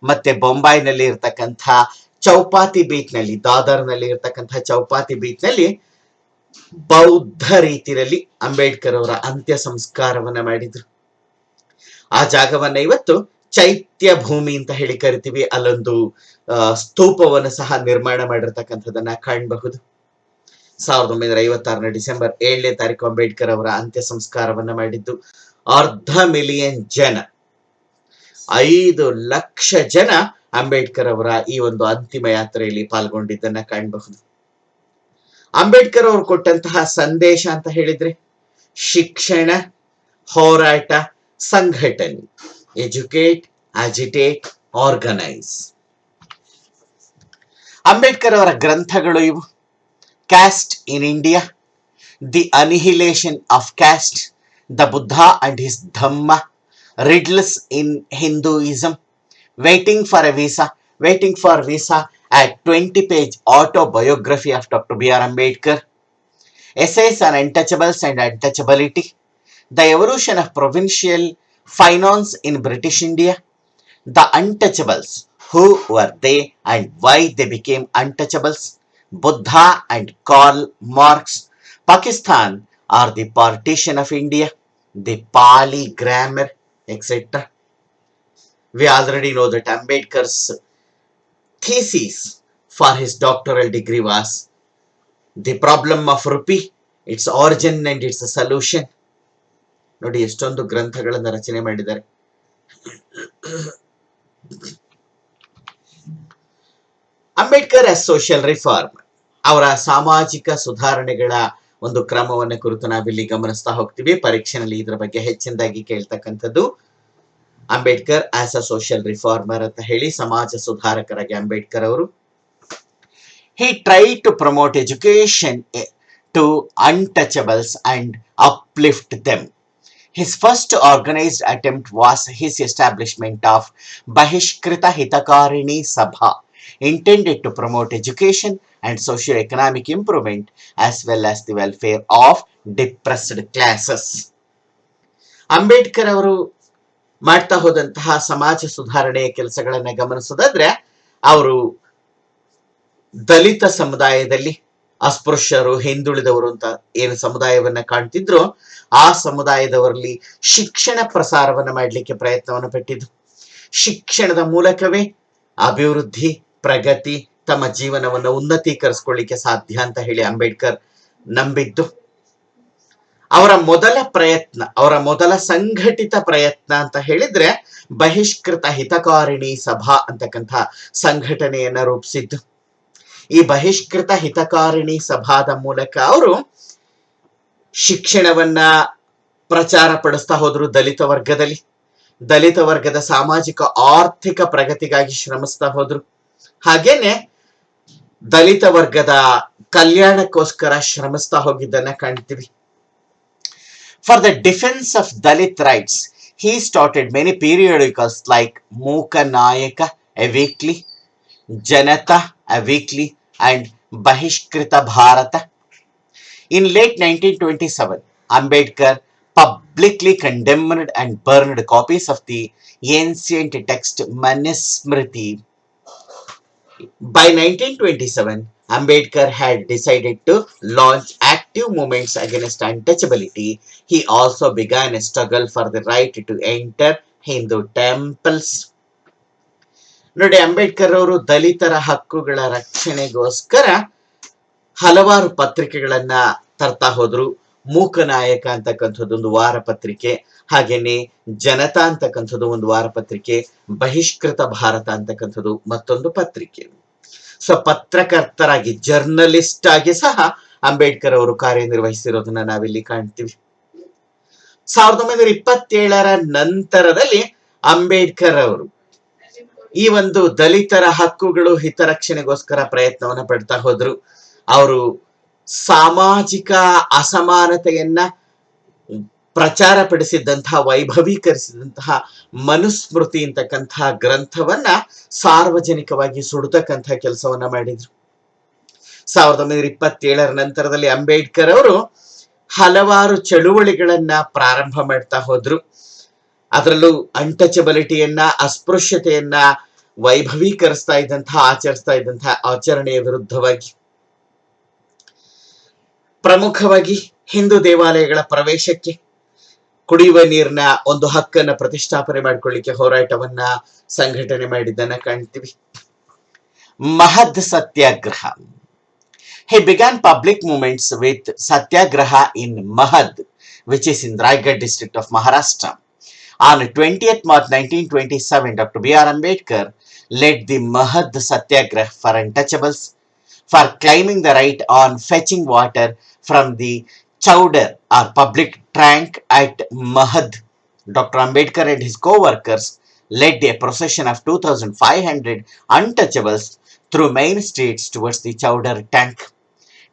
ಮತ್ತೆ ಬೊಂಬಾಯಿನಲ್ಲಿ ಇರ್ತಕ್ಕಂಥ ಚೌಪಾತಿ ಬೀಚ್ ನಲ್ಲಿ, ದಾದರ್ನಲ್ಲಿ ಇರ್ತಕ್ಕಂಥ ಚೌಪಾತಿ ಬೀಚ್ ನಲ್ಲಿ ಬೌದ್ಧ ರೀತಿಯಲ್ಲಿ ಅಂಬೇಡ್ಕರ್ ಅವರ ಅಂತ್ಯ ಸಂಸ್ಕಾರವನ್ನ ಮಾಡಿದ್ರು. ಆ ಜಾಗವನ್ನ ಇವತ್ತು ಚೈತ್ಯ ಭೂಮಿ ಅಂತ ಹೇಳಿ ಕರಿತೀವಿ. ಅಲ್ಲೊಂದು ಸ್ತೂಪವನ್ನು ಸಹ ನಿರ್ಮಾಣ ಮಾಡಿರ್ತಕ್ಕಂಥದನ್ನ ಕಾಣಬಹುದು. 1956ನೇ ಡಿಸೆಂಬರ್ 7ನೇ ತಾರೀಕು ಅಂಬೇಡ್ಕರ್ ಅವರ ಅಂತ್ಯ ಸಂಸ್ಕಾರವನ್ನ ಮಾಡಿದ್ದು. 500,000 ಜನ, 5 ಲಕ್ಷ ಜನ ಅಂಬೇಡ್ಕರ್ ಅವರ ಈ ಒಂದು ಅಂತಿಮ ಯಾತ್ರೆಯಲ್ಲಿ ಪಾಲ್ಗೊಂಡಿದ್ದನ್ನ ಕಾಣಬಹುದು. ಅಂಬೇಡ್ಕರ್ ಅವರು ಕೊಟ್ಟಂತಹ ಸಂದೇಶ ಅಂತ ಹೇಳಿದ್ರೆ ಶಿಕ್ಷಣ, ಹೋರಾಟ, ಸಂಘಟನೆ. Educate, agitate, organise. ಅಂಬೇಡ್ಕರ್ ಅವರ ಗ್ರಂಥಗಳು ಇವು: caste in India, the annihilation of caste, the Buddha and his Dhamma, riddles in Hinduism, waiting for visa, a 20-page autobiography of Dr. B.R. Ambedkar, essays on untouchables and untouchability, the evolution of provincial finance in British India, the untouchables, who were they and why they became untouchables, Buddha and Karl Marx, Pakistan or the partition of India, the Pali grammar, etc. We already know that Ambedkar's thesis for his doctoral degree was the problem of rupee, its origin and its solution. ನೋಡಿ ಎಷ್ಟೊಂದು ಗ್ರಂಥಗಳನ್ನು ರಚನೆ ಮಾಡಿದ್ದಾರೆ. ಅಂಬೇಡ್ಕರ್ ಆಸ್ ಸೋಷಿಯಲ್ ರಿಫಾರ್ಮ್, ಅವರ ಸಾಮಾಜಿಕ ಸುಧಾರಣೆಗಳ ಒಂದು ಕ್ರಮವನ್ನ ಕುರಿತು ನಾವಿಲ್ಲಿ ಗಮನಿಸ್ತಾ ಹೋಗ್ತೀವಿ. ಪರೀಕ್ಷೆನಲ್ಲಿ ಇದರ ಬಗ್ಗೆ ಹೆಚ್ಚಿನದಾಗಿ ಕೇಳ್ತಕ್ಕಂಥದ್ದು. Ambedkar as a social reformer ಅಂತ ಹೇಳಿ ಸಮಾಜ ಸುಧಾರಕರಾಗಿ ಅಂಬೇಡ್ಕರ್ ಅವರು he tried to promote education to untouchables and uplift them. His first organized attempt was his establishment of Bahishkrita Hitakarini Sabha, intended to promote education and socio-economic improvement as well as the welfare of depressed classes. Ambedkar ಅವರು ಮಾಡ್ತಾ ಹೋದಂತಹ ಸಮಾಜ ಸುಧಾರಣೆಯ ಕೆಲಸಗಳನ್ನ ಗಮನಿಸೋದಾದ್ರೆ, ಅವರು ದಲಿತ ಸಮುದಾಯದಲ್ಲಿ ಅಸ್ಪೃಶ್ಯರು, ಹಿಂದುಳಿದವರು ಅಂತ ಏನು ಸಮುದಾಯವನ್ನ ಕಾಣ್ತಿದ್ರು, ಆ ಸಮುದಾಯದವರಲ್ಲಿ ಶಿಕ್ಷಣ ಪ್ರಸಾರವನ್ನ ಮಾಡಲಿಕ್ಕೆ ಪ್ರಯತ್ನವನ್ನು ಪಟ್ಟಿದ್ರು. ಶಿಕ್ಷಣದ ಮೂಲಕವೇ ಅಭಿವೃದ್ಧಿ, ಪ್ರಗತಿ, ತಮ್ಮ ಜೀವನವನ್ನು ಉನ್ನತೀಕರಿಸಿಕೊಳ್ಳಿಕ್ಕೆ ಸಾಧ್ಯ ಅಂತ ಹೇಳಿ ಅಂಬೇಡ್ಕರ್ ನಂಬಿದ್ದು. ಅವರ ಮೊದಲ ಸಂಘಟಿತ ಪ್ರಯತ್ನ ಅಂತ ಹೇಳಿದ್ರೆ ಬಹಿಷ್ಕೃತ ಹಿತಕಾರಿಣಿ ಸಭಾ ಅಂತಕ್ಕಂಥ ಸಂಘಟನೆಯನ್ನ ರೂಪಿಸಿದ್ದು. ಈ ಬಹಿಷ್ಕೃತ ಹಿತಕಾರಿಣಿ ಸಭಾದ ಮೂಲಕ ಅವರು ಶಿಕ್ಷಣವನ್ನ ಪ್ರಚಾರ ಪಡಿಸ್ತಾ ಹೋದ್ರು. ದಲಿತ ವರ್ಗದ ಸಾಮಾಜಿಕ ಆರ್ಥಿಕ ಪ್ರಗತಿಗಾಗಿ ಶ್ರಮಿಸ್ತಾ ಹೋದ್ರು. ಹಾಗೇನೆ ದಲಿತ ವರ್ಗದ ಕಲ್ಯಾಣಕ್ಕೋಸ್ಕರ ಶ್ರಮಿಸ್ತಾ ಹೋಗಿದ್ದನ್ನ ಕಾಣ್ತೀವಿ. For the defence of Dalit rights he started many periodicals like Mooka Nayaka, a weekly, Janata, a weekly, and Bahishkrita Bharata. In late 1927, Ambedkar publicly condemned and burned copies of the ancient text Manusmriti. By 1927, Ambedkar had decided to launch active movements against untouchability. He also began a struggle for the right to enter Hindu temples. ನೋಡಿ, ಅಂಬೇಡ್ಕರ್ ಅವರು ದಲಿತರ ಹಕ್ಕುಗಳ ರಕ್ಷಣೆಗೋಸ್ಕರ ಹಲವಾರು ಪತ್ರಿಕೆಗಳನ್ನ ತರ್ತಾ ಹೋದ್ರು. ಮೂಕನಾಯಕ ಅಂತಕ್ಕಂಥದ್ದು ಒಂದು ವಾರ ಪತ್ರಿಕೆ, ಹಾಗೇನೆ ಜನತಾ ಅಂತಕ್ಕಂಥದ್ದು ಒಂದು ವಾರ ಪತ್ರಿಕೆ, ಬಹಿಷ್ಕೃತ ಭಾರತ ಅಂತಕ್ಕಂಥದ್ದು ಮತ್ತೊಂದು ಪತ್ರಿಕೆ. ಸೊ ಪತ್ರಕರ್ತರಾಗಿ, ಜರ್ನಲಿಸ್ಟ್ ಆಗಿ ಸಹ ಅಂಬೇಡ್ಕರ್ ಅವರು ಕಾರ್ಯನಿರ್ವಹಿಸಿರೋದನ್ನ ನಾವಿಲ್ಲಿ ಕಾಣ್ತೀವಿ. 1927 ನಂತರದಲ್ಲಿ ಅಂಬೇಡ್ಕರ್ ಅವರು ಈ ಒಂದು ದಲಿತರ ಹಕ್ಕುಗಳು ಹಿತರಕ್ಷಣೆಗೋಸ್ಕರ ಪ್ರಯತ್ನವನ್ನ ಪಡ್ತಾ ಹೋದ್ರು. ಅವರು ಸಾಮಾಜಿಕ ಅಸಮಾನತೆಯನ್ನ ಪ್ರಚಾರ ಪಡಿಸಿದಂತಹ, ವೈಭವೀಕರಿಸಿದಂತಹ ಮನುಸ್ಮೃತಿ ಅಂತಕ್ಕಂತಹ ಗ್ರಂಥವನ್ನ ಸಾರ್ವಜನಿಕವಾಗಿ ಸುಡತಕ್ಕಂತಹ ಕೆಲಸವನ್ನ ಮಾಡಿದ್ರು. 1927 ನಂತರದಲ್ಲಿ ಅಂಬೇಡ್ಕರ್ ಅವರು ಹಲವಾರು ಚಳುವಳಿಗಳನ್ನ ಪ್ರಾರಂಭ ಮಾಡ್ತಾ ಹೋದ್ರು. ಅದರಲ್ಲೂ ಅನ್ಟಚಬಿಲಿಟಿಯನ್ನ, ಅಸ್ಪೃಶ್ಯತೆಯನ್ನ ವೈಭವೀಕರಿಸ್ತಾ ಆಚರಿಸ್ತಾ ಇದ್ದಂತಹ ಆಚರಣೆಯ ವಿರುದ್ಧವಾಗಿ, ಪ್ರಮುಖವಾಗಿ ಹಿಂದೂ ದೇವಾಲಯಗಳ ಪ್ರವೇಶಕ್ಕೆ, ಕುಡಿಯುವ ನೀರಿನ ಒಂದು ಹಕ್ಕನ್ನ ಪ್ರತಿಷ್ಠಾಪನೆ ಮಾಡಿಕೊಳ್ಳಿಕ್ಕೆ ಹೋರಾಟವನ್ನ ಸಂಘಟನೆ ಮಾಡಿದ್ದನ್ನ ಕಾಣ್ತೀವಿ. ಮಹದ್ ಸತ್ಯಾಗ್ರಹ. He began public movements with Satyagraha in Mahad, which is in Raigad district of Maharashtra. On 20th March 1927, Dr. B.R. Ambedkar led the Mahad Satyagraha for untouchables, for claiming the right on fetching water from the chowder or public tank at Mahad. Dr. Ambedkar and his co-workers led a procession of 2,500 untouchables through main streets towards the chowder tank.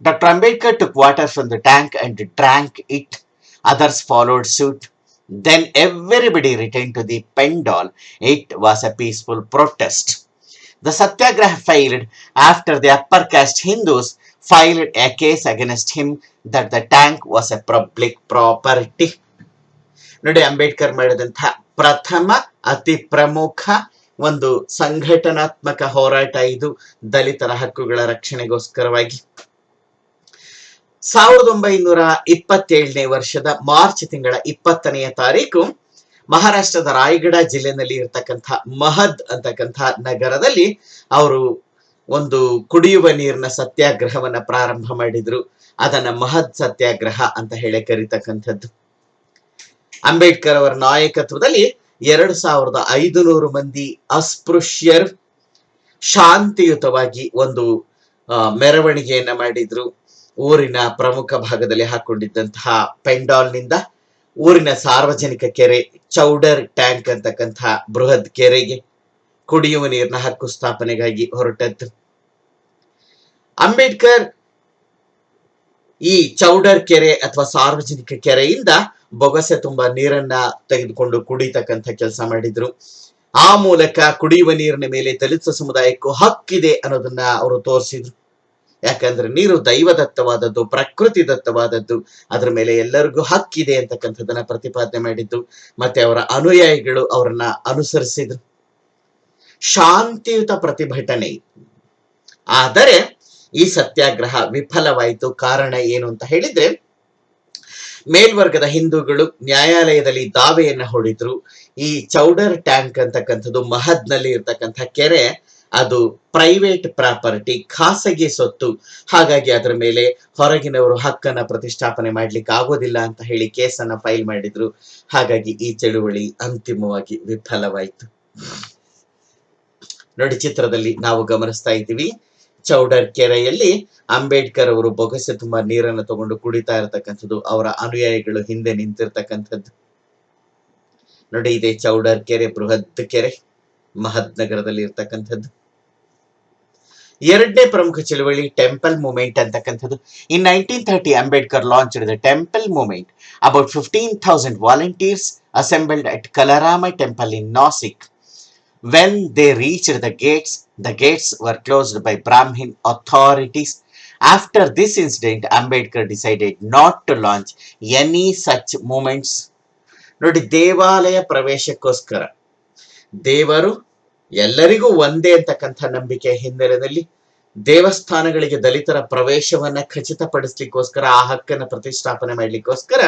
Dr. Ambedkar took water from the tank and drank it. Others followed suit. Then everybody returned to the pendal. It was a peaceful protest. The Satyagraha failed after the upper caste Hindus filed a case against him that the tank was a public property. ನೋಡಿ, ಅಂಬೇಡ್ಕರ್ ಮಾಡಿದಂತಹ ಪ್ರಥಮ ಅತಿ ಪ್ರಮುಖ ಒಂದು ಸಂಘಟನಾತ್ಮಕ ಹೋರಾಟ ಇದು, ದಲಿತರ ಹಕ್ಕುಗಳ ರಕ್ಷಣೆಗೋಸ್ಕರವಾಗಿ. 1927ನೇ ವರ್ಷದ ಮಾರ್ಚ್ ತಿಂಗಳ 20ನೆಯ ತಾರೀಕು ಮಹಾರಾಷ್ಟ್ರದ ರಾಯಗಢ ಜಿಲ್ಲೆನಲ್ಲಿ ಇರತಕ್ಕಂಥ ಮಹದ್ ಅಂತಕ್ಕಂಥ ನಗರದಲ್ಲಿ ಅವರು ಒಂದು ಕುಡಿಯುವ ನೀರಿನ ಸತ್ಯಾಗ್ರಹವನ್ನ ಪ್ರಾರಂಭ ಮಾಡಿದ್ರು. ಅದನ್ನ ಮಹದ್ ಸತ್ಯಾಗ್ರಹ ಅಂತ ಹೇಳಿ ಕರೀತಕ್ಕಂಥದ್ದು. ಅಂಬೇಡ್ಕರ್ ಅವರ ನಾಯಕತ್ವದಲ್ಲಿ 2500 ಮಂದಿ ಅಸ್ಪೃಶ್ಯರು ಶಾಂತಿಯುತವಾಗಿ ಒಂದು ಮೆರವಣಿಗೆಯನ್ನ ಮಾಡಿದ್ರು. ಊರಿನ ಪ್ರಮುಖ ಭಾಗದಲ್ಲಿ ಹಾಕೊಂಡಿದ್ದಂತಹ ಪೆಂಡಾಲ್ನಿಂದ ಊರಿನ ಸಾರ್ವಜನಿಕ ಕೆರೆ, ಚೌಡರ್ ಟ್ಯಾಂಕ್ ಅಂತಕ್ಕಂಥ ಬೃಹತ್ ಕೆರೆಗೆ ಕುಡಿಯುವ ನೀರಿನ ಹಕ್ಕು ಸ್ಥಾಪನೆಗಾಗಿ ಹೊರಟದ್ದು. ಅಂಬೇಡ್ಕರ್ ಈ ಚೌಡರ್ ಕೆರೆ ಅಥವಾ ಸಾರ್ವಜನಿಕ ಕೆರೆಯಿಂದ ಬೊಗಸೆ ತುಂಬಾ ನೀರನ್ನ ತೆಗೆದುಕೊಂಡು ಕುಡಿತಕ್ಕಂಥ ಕೆಲಸ ಮಾಡಿದ್ರು. ಆ ಮೂಲಕ ಕುಡಿಯುವ ನೀರಿನ ಮೇಲೆ ದಲಿತ ಸಮುದಾಯಕ್ಕೂ ಹಕ್ಕಿದೆ ಅನ್ನೋದನ್ನ ಅವರು ತೋರಿಸಿದ್ರು. ಯಾಕಂದ್ರೆ ನೀರು ದೈವದತ್ತವಾದದ್ದು, ಪ್ರಕೃತಿ ದತ್ತವಾದದ್ದು, ಅದ್ರ ಮೇಲೆ ಎಲ್ಲರಿಗೂ ಹಕ್ಕಿದೆ ಅಂತಕ್ಕಂಥದ್ದನ್ನ ಪ್ರತಿಪಾದನೆ ಮಾಡಿದ್ದು. ಮತ್ತೆ ಅವರ ಅನುಯಾಯಿಗಳು ಅವರನ್ನ ಅನುಸರಿಸಿದ್ರು. ಶಾಂತಿಯುತ ಪ್ರತಿಭಟನೆ. ಆದರೆ ಈ ಸತ್ಯಾಗ್ರಹ ವಿಫಲವಾಯಿತು. ಕಾರಣ ಏನು ಅಂತ ಹೇಳಿದ್ರೆ, ಮೇಲ್ವರ್ಗದ ಹಿಂದೂಗಳು ನ್ಯಾಯಾಲಯದಲ್ಲಿ ದಾವೆಯನ್ನ ಹೊಡಿದ್ರು. ಈ ಚೌಡರ್ ಟ್ಯಾಂಕ್ ಅಂತಕ್ಕಂಥದ್ದು ಮಹದ್ನಲ್ಲಿ ಇರ್ತಕ್ಕಂಥ ಕೆರೆ ಅದು ಪ್ರೈವೇಟ್ ಪ್ರಾಪರ್ಟಿ, ಖಾಸಗಿ ಸೊತ್ತು. ಹಾಗಾಗಿ ಅದರ ಮೇಲೆ ಹೊರಗಿನವರು ಹಕ್ಕನ್ನ ಪ್ರತಿಷ್ಠಾಪನೆ ಮಾಡ್ಲಿಕ್ಕೆ ಆಗೋದಿಲ್ಲ ಅಂತ ಹೇಳಿ ಕೇಸನ್ನ ಫೈಲ್ ಮಾಡಿದ್ರು. ಹಾಗಾಗಿ ಈ ಚಳುವಳಿ ಅಂತಿಮವಾಗಿ ವಿಫಲವಾಯಿತು. ನೋಡಿ, ಚಿತ್ರದಲ್ಲಿ ನಾವು ಗಮನಿಸ್ತಾ ಇದ್ದೀವಿ, ಚೌಡರ್ ಕೆರೆಯಲ್ಲಿ ಅಂಬೇಡ್ಕರ್ ಅವರು ಬೊಗಸೆ ತುಂಬಾ ನೀರನ್ನು ತಗೊಂಡು ಕುಡಿತಾ ಇರತಕ್ಕಂಥದ್ದು, ಅವರ ಅನುಯಾಯಿಗಳು ಹಿಂದೆ ನಿಂತಿರ್ತಕ್ಕಂಥದ್ದು. ನೋಡಿ, ಇದೆ ಚೌಡರ್ ಕೆರೆ, ಬೃಹತ್ ಕೆರೆ, ಮಹದ್ ನಗರದಲ್ಲಿ ಇರ್ತಕ್ಕಂಥದ್ದು. ಎರಡನೇ ಪ್ರಮುಖ ಚಳವಳಿ ಟೆಂಪಲ್ ಮೂವ್ಮೆಂಟ್ ಅಂತಕ್ಕಂಥದ್ದು. ಇನ್ 1930 Ambedkar launched the temple movement. About 15,000 volunteers assembled at Kalarama temple in Nasik. When they reached the gates were closed by Brahmin authorities. After this incident, Ambedkar decided not to launch any such movements. ನೋಡಿ, ದೇವಾಲಯ ಪ್ರವೇಶಕ್ಕೋಸ್ಕರ ದೇವರು ಎಲ್ಲರಿಗೂ ಒಂದೇ ಅಂತಕ್ಕಂಥ ನಂಬಿಕೆ ಹಿನ್ನೆಲೆಯಲ್ಲಿ ದೇವಸ್ಥಾನಗಳಿಗೆ ದಲಿತರ ಪ್ರವೇಶವನ್ನ ಖಚಿತಪಡಿಸ್ಲಿಕ್ಕೋಸ್ಕರ, ಆ ಹಕ್ಕನ್ನು ಪ್ರತಿಷ್ಠಾಪನೆ ಮಾಡ್ಲಿಕ್ಕೋಸ್ಕರ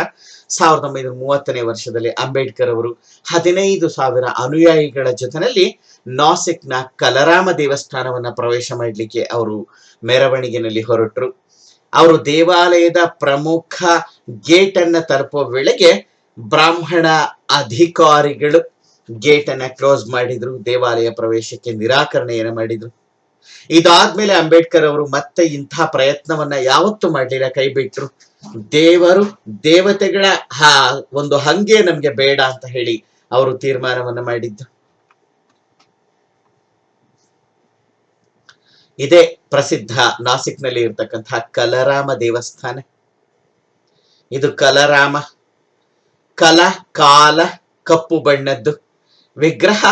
1930ನೇ ವರ್ಷದಲ್ಲಿ ಅಂಬೇಡ್ಕರ್ ಅವರು 15,000 ಅನುಯಾಯಿಗಳ ಜೊತೆಯಲ್ಲಿ ನಾಸಿಕ್ನ ಕಲರಾಮ ದೇವಸ್ಥಾನವನ್ನ ಪ್ರವೇಶ ಮಾಡಲಿಕ್ಕೆ ಅವರು ಮೆರವಣಿಗೆಯಲ್ಲಿ ಹೊರಟರು. ಅವರು ದೇವಾಲಯದ ಪ್ರಮುಖ ಗೇಟ್ ಅನ್ನ ತಲುಪುವ ವೇಳೆಗೆ ಬ್ರಾಹ್ಮಣ ಅಧಿಕಾರಿಗಳು ಗೇಟ್ ಅನ್ನ ಕ್ಲೋಸ್ ಮಾಡಿದ್ರು, ದೇವಾಲಯ ಪ್ರವೇಶಕ್ಕೆ ನಿರಾಕರಣೆಯನ್ನು ಮಾಡಿದ್ರು. ಇದಾದ್ಮೇಲೆ ಅಂಬೇಡ್ಕರ್ ಅವರು ಮತ್ತೆ ಇಂಥ ಪ್ರಯತ್ನವನ್ನ ಯಾವತ್ತೂ ಮಾಡಲಿಲ್ಲ, ಕೈ ಬಿಟ್ರು. ದೇವರು ದೇವತೆಗಳ ಒಂದು ಹಂಗೆ ನಮ್ಗೆ ಬೇಡ ಅಂತ ಹೇಳಿ ಅವರು ತೀರ್ಮಾನವನ್ನ ಮಾಡಿದ್ದು. ಇದೇ ಪ್ರಸಿದ್ಧ ನಾಸಿಕ್ನಲ್ಲಿ ಇರ್ತಕ್ಕಂತಹ ಕಲರಾಮ ದೇವಸ್ಥಾನ. ಇದು ಕಲರಾಮ, ಕಾಲ ಕಪ್ಪು ಬಣ್ಣದ್ದು, ವಿಗ್ರಹ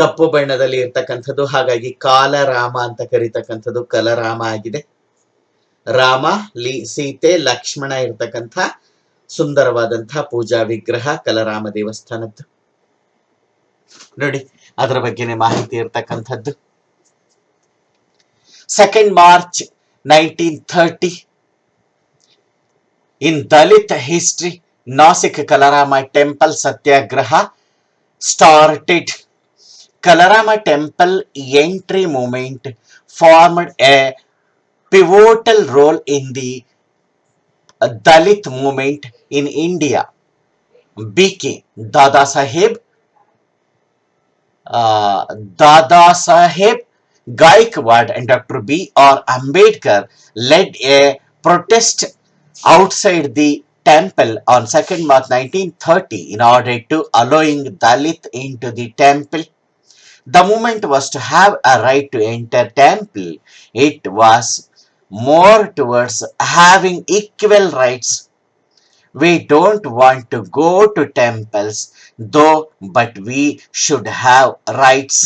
ಕಪ್ಪು ಬಣ್ಣದಲ್ಲಿ ಇರ್ತಕ್ಕಂಥದ್ದು. ಹಾಗಾಗಿ ಕಾಲರಾಮ ಅಂತ ಕರೀತಕ್ಕಂಥದ್ದು ಕಲರಾಮ ಆಗಿದೆ. ರಾಮ, ಸೀತೆ, ಲಕ್ಷ್ಮಣ ಇರ್ತಕ್ಕಂಥ ಸುಂದರವಾದಂತಹ ಪೂಜಾ ವಿಗ್ರಹ ಕಲರಾಮ ದೇವಸ್ಥಾನದ್ದು. ನೋಡಿ, ಅದರ ಬಗ್ಗೆನೇ ಮಾಹಿತಿ ಇರ್ತಕ್ಕಂಥದ್ದು. 2nd March 1930 in Dalit history, Nasik Kalarama temple satyagraha started. Kalarama temple entry movement formed a pivotal role in the Dalit movement in India. B.K. Dada Saheb Gaikwad and Dr. B.R. Ambedkar led a protest outside the temple on 2nd March 1930 in order to allowing Dalit into the temple. The movement was to have a right to enter temple. It was more towards having equal rights. We don't want to go to temples though, but we should have rights.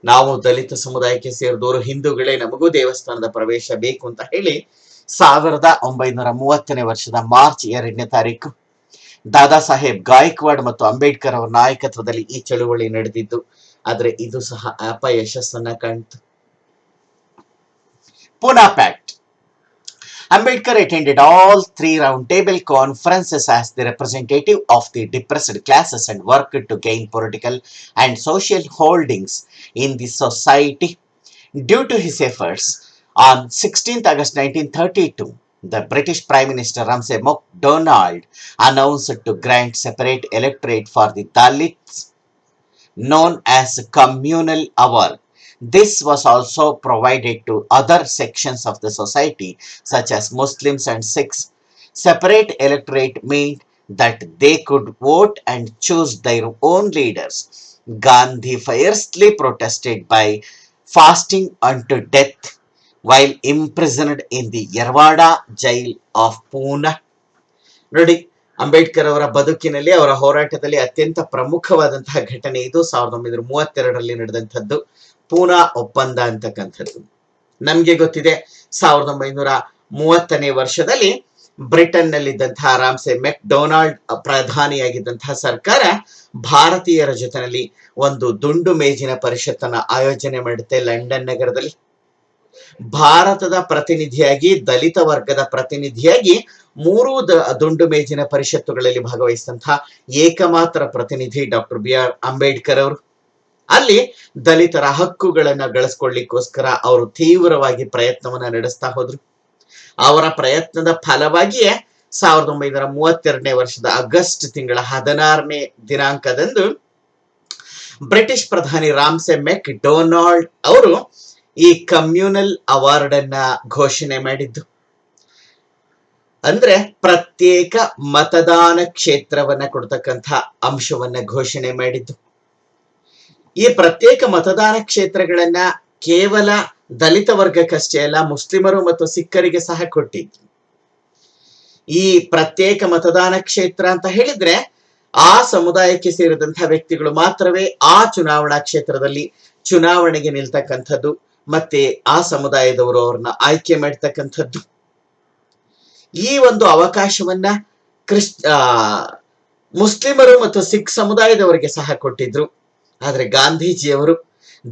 ನಾವು ದಲಿತ ಸಮುದಾಯಕ್ಕೆ ಸೇರಿದವರು ಹಿಂದೂಗಳೇ, ನಮಗೂ ದೇವಸ್ಥಾನದ ಪ್ರವೇಶ ಬೇಕು ಅಂತ ಹೇಳಿ 1930ನೇ ವರ್ಷದ ಮಾರ್ಚ್ 2ನೇ ತಾರೀಕು ದಾದಾ ಸಾಹೇಬ್ ಗಾಯಕ್ವಾಡ್ ಮತ್ತು ಅಂಬೇಡ್ಕರ್ ಅವರ ನಾಯಕತ್ವದಲ್ಲಿ ಈ ಚಳುವಳಿ ನಡೆದಿದ್ದು. ಆದ್ರೆ ಇದು ಸಹ ಅಪಯಶಸ್ಸನ್ನ ಕಾಣ್ತು. Poona pact. Ambedkar attended all 3 roundtable conferences as the representative of the depressed classes and worked to gain political and social holdings in the society. Due to his efforts, on 16th August 1932, the British Prime Minister Ramsay MacDonald announced to grant separate electorate for the Dalits, known as communal award. This was also provided to other sections of the society, such as Muslims and Sikhs. Separate electorate meant that they could vote and choose their own leaders. Gandhi fiercely protested by fasting unto death while imprisoned in the Yerwada jail of Pune. ನೋಡಿ, ಅಂಬೇಡ್ಕರ್ ಅವರ ಬದುಕಿನಲ್ಲಿ, ಅವರ ಹೋರಾಟದಲ್ಲಿ ಅತ್ಯಂತ ಪ್ರಮುಖವಾದಂತಹ ಘಟನೆ ಇದು. 1932ರಲ್ಲಿ ನಡೆದಂಥದ್ದು ಪೂನಾ ಒಪ್ಪಂದ ಅಂತಕ್ಕಂಥದ್ದು. ನಮ್ಗೆ ಗೊತ್ತಿದೆ, 1930ನೇ ವರ್ಷದಲ್ಲಿ ಬ್ರಿಟನ್ ನಲ್ಲಿದ್ದಂತಹ ರಾಮ್ಸೆ ಮೆಕ್ಡೊನಾಲ್ಡ್ ಪ್ರಧಾನಿಯಾಗಿದ್ದಂತಹ ಸರ್ಕಾರ ಭಾರತೀಯರ ಜೊತೆಯಲ್ಲಿ ಒಂದು ದುಂಡು ಮೇಜಿನ ಪರಿಷತ್ತನ್ನ ಆಯೋಜನೆ ಮಾಡುತ್ತೆ ಲಂಡನ್ ನಗರದಲ್ಲಿ. ಭಾರತದ ಪ್ರತಿನಿಧಿಯಾಗಿ, ದಲಿತ ವರ್ಗದ ಪ್ರತಿನಿಧಿಯಾಗಿ 3 ದುಂಡು ಮೇಜಿನ ಪರಿಷತ್ತುಗಳಲ್ಲಿ ಭಾಗವಹಿಸಿದಂತಹ ಏಕಮಾತ್ರ ಪ್ರತಿನಿಧಿ ಡಾಕ್ಟರ್ ಬಿ.ಆರ್. ಅಂಬೇಡ್ಕರ್ ಅವರು. ಅಲ್ಲಿ ದಲಿತರ ಹಕ್ಕುಗಳನ್ನ ಗಳಿಸ್ಕೊಳ್ಳಿಕ್ಕೋಸ್ಕರ ಅವರು ತೀವ್ರವಾಗಿ ಪ್ರಯತ್ನವನ್ನ ನಡೆಸ್ತಾ ಹೋದ್ರು. ಅವರ ಪ್ರಯತ್ನದ ಫಲವಾಗಿಯೇ 1932ನೇ ವರ್ಷದ ಆಗಸ್ಟ್ ತಿಂಗಳ 16ನೇ ದಿನಾಂಕದಂದು ಬ್ರಿಟಿಷ್ ಪ್ರಧಾನಿ ರಾಮ್ಸೆ ಮೆಕ್ ಡೊನಾಲ್ಡ್ ಅವರು ಈ ಕಮ್ಯುನಲ್ ಅವಾರ್ಡ್ ಅನ್ನ ಘೋಷಣೆ ಮಾಡಿದ್ದು. ಅಂದ್ರೆ ಪ್ರತ್ಯೇಕ ಮತದಾನ ಕ್ಷೇತ್ರವನ್ನ ಕೊಡ್ತಕ್ಕಂಥ ಅಂಶವನ್ನ ಘೋಷಣೆ ಮಾಡಿದ್ದು. ಈ ಪ್ರತ್ಯೇಕ ಮತದಾನ ಕ್ಷೇತ್ರಗಳನ್ನ ಕೇವಲ ದಲಿತ ವರ್ಗಕ್ಕಷ್ಟೇ ಅಲ್ಲ, ಮುಸ್ಲಿಮರು ಮತ್ತು ಸಿಖ್ಖರಿಗೆ ಸಹ ಕೊಟ್ಟಿದ್ರು. ಈ ಪ್ರತ್ಯೇಕ ಮತದಾನ ಕ್ಷೇತ್ರ ಅಂತ ಹೇಳಿದ್ರೆ ಆ ಸಮುದಾಯಕ್ಕೆ ಸೇರಿದಂತಹ ವ್ಯಕ್ತಿಗಳು ಮಾತ್ರವೇ ಆ ಚುನಾವಣಾ ಕ್ಷೇತ್ರದಲ್ಲಿ ಚುನಾವಣೆಗೆ ನಿಲ್ತಕ್ಕಂಥದ್ದು, ಮತ್ತೆ ಆ ಸಮುದಾಯದವರು ಅವ್ರನ್ನ ಆಯ್ಕೆ ಮಾಡ್ತಕ್ಕಂಥದ್ದು. ಈ ಒಂದು ಅವಕಾಶವನ್ನ ಮುಸ್ಲಿಮರು ಮತ್ತು ಸಿಖ್ ಸಮುದಾಯದವರಿಗೆ ಸಹ ಕೊಟ್ಟಿದ್ರು. ಆದ್ರೆ ಗಾಂಧೀಜಿಯವರು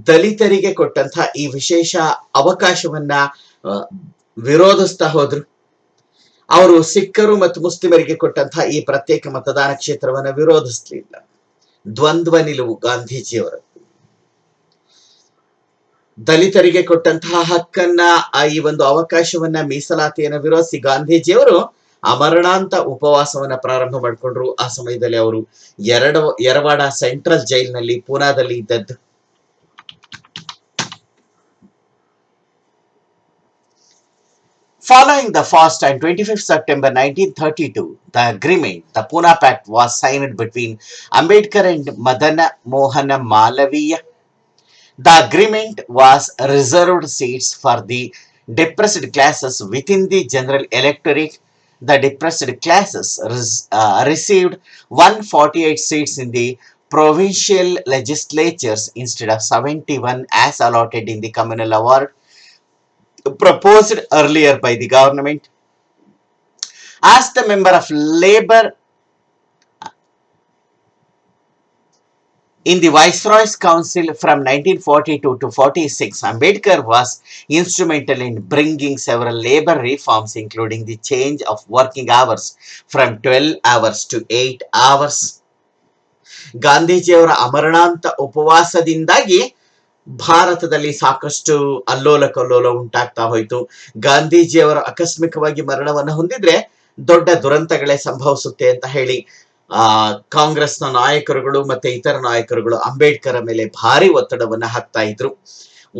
ದಲಿತರಿಗೆ ಕೊಟ್ಟಂತಹ ಈ ವಿಶೇಷ ಅವಕಾಶವನ್ನ ವಿರೋಧಿಸ್ತಾ ಹೋದ್ರು. ಅವರು ಸಿಖ್ಖರು ಮತ್ತು ಮುಸ್ಲಿಮರಿಗೆ ಕೊಟ್ಟಂತಹ ಈ ಪ್ರತ್ಯೇಕ ಮತದಾನ ಕ್ಷೇತ್ರವನ್ನ ವಿರೋಧಿಸಲಿಲ್ಲ. ದ್ವಂದ್ವ ನಿಲುವು ಗಾಂಧೀಜಿಯವರ. ದಲಿತರಿಗೆ ಕೊಟ್ಟಂತಹ ಹಕ್ಕನ್ನ ಈ ಒಂದು ಅವಕಾಶವನ್ನ ಮೀಸಲಾತಿಯನ್ನು ವಿರೋಧಿಸಿ ಗಾಂಧೀಜಿಯವರು ಅಮರಣಾಂತ ಉಪವಾಸವನ್ನ ಪ್ರಾರಂಭ ಮಾಡಿಕೊಂಡ್ರು. ಆ ಸಮಯದಲ್ಲಿ ಅವರು ಯರವಾಡ ಸೆಂಟ್ರಲ್ ಜೈಲಿನಲ್ಲಿ ಪೂನಾದಲ್ಲಿ ಇದ್ದದ್ದು. Following the fast on 25th September 1932, the agreement, the Pune Pact, was signed between Ambedkar and Madana Mohana Malaviya. The agreement was reserved seats for the depressed classes within the general electorate. The depressed classes received 148 seats in the provincial legislatures instead of 71 as allotted in the communal award proposed earlier by the government. As the member of Labour in the Viceroy's Council from 1942 to 46, Ambedkar was instrumental in bringing several labor reforms, including the change of working hours from 12 hours to 8 hours. ಗಾಂಧೀಜಿಯವರ ಅಮರಣಾಂತ ಉಪವಾಸದಿಂದಾಗಿ ಭಾರತದಲ್ಲಿ ಸಾಕಷ್ಟು ಅಲ್ಲೋಲ ಕಲ್ಲೋಲ ಉಂಟಾಗ್ತಾ ಹೋಯಿತು. ಗಾಂಧೀಜಿಯವರ ಆಕಸ್ಮಿಕವಾಗಿ ಮರಣವನ್ನು ಹೊಂದಿದ್ರೆ ದೊಡ್ಡ ದುರಂತಗಳೇ ಸಂಭವಿಸುತ್ತೆ ಅಂತ ಹೇಳಿ ಕಾಂಗ್ರೆಸ್ನ ನಾಯಕರುಗಳು ಮತ್ತೆ ಇತರ ನಾಯಕರುಗಳು ಅಂಬೇಡ್ಕರ್ ಮೇಲೆ ಭಾರಿ ಒತ್ತಡವನ್ನ ಹಾಕ್ತಾ ಇದ್ರು.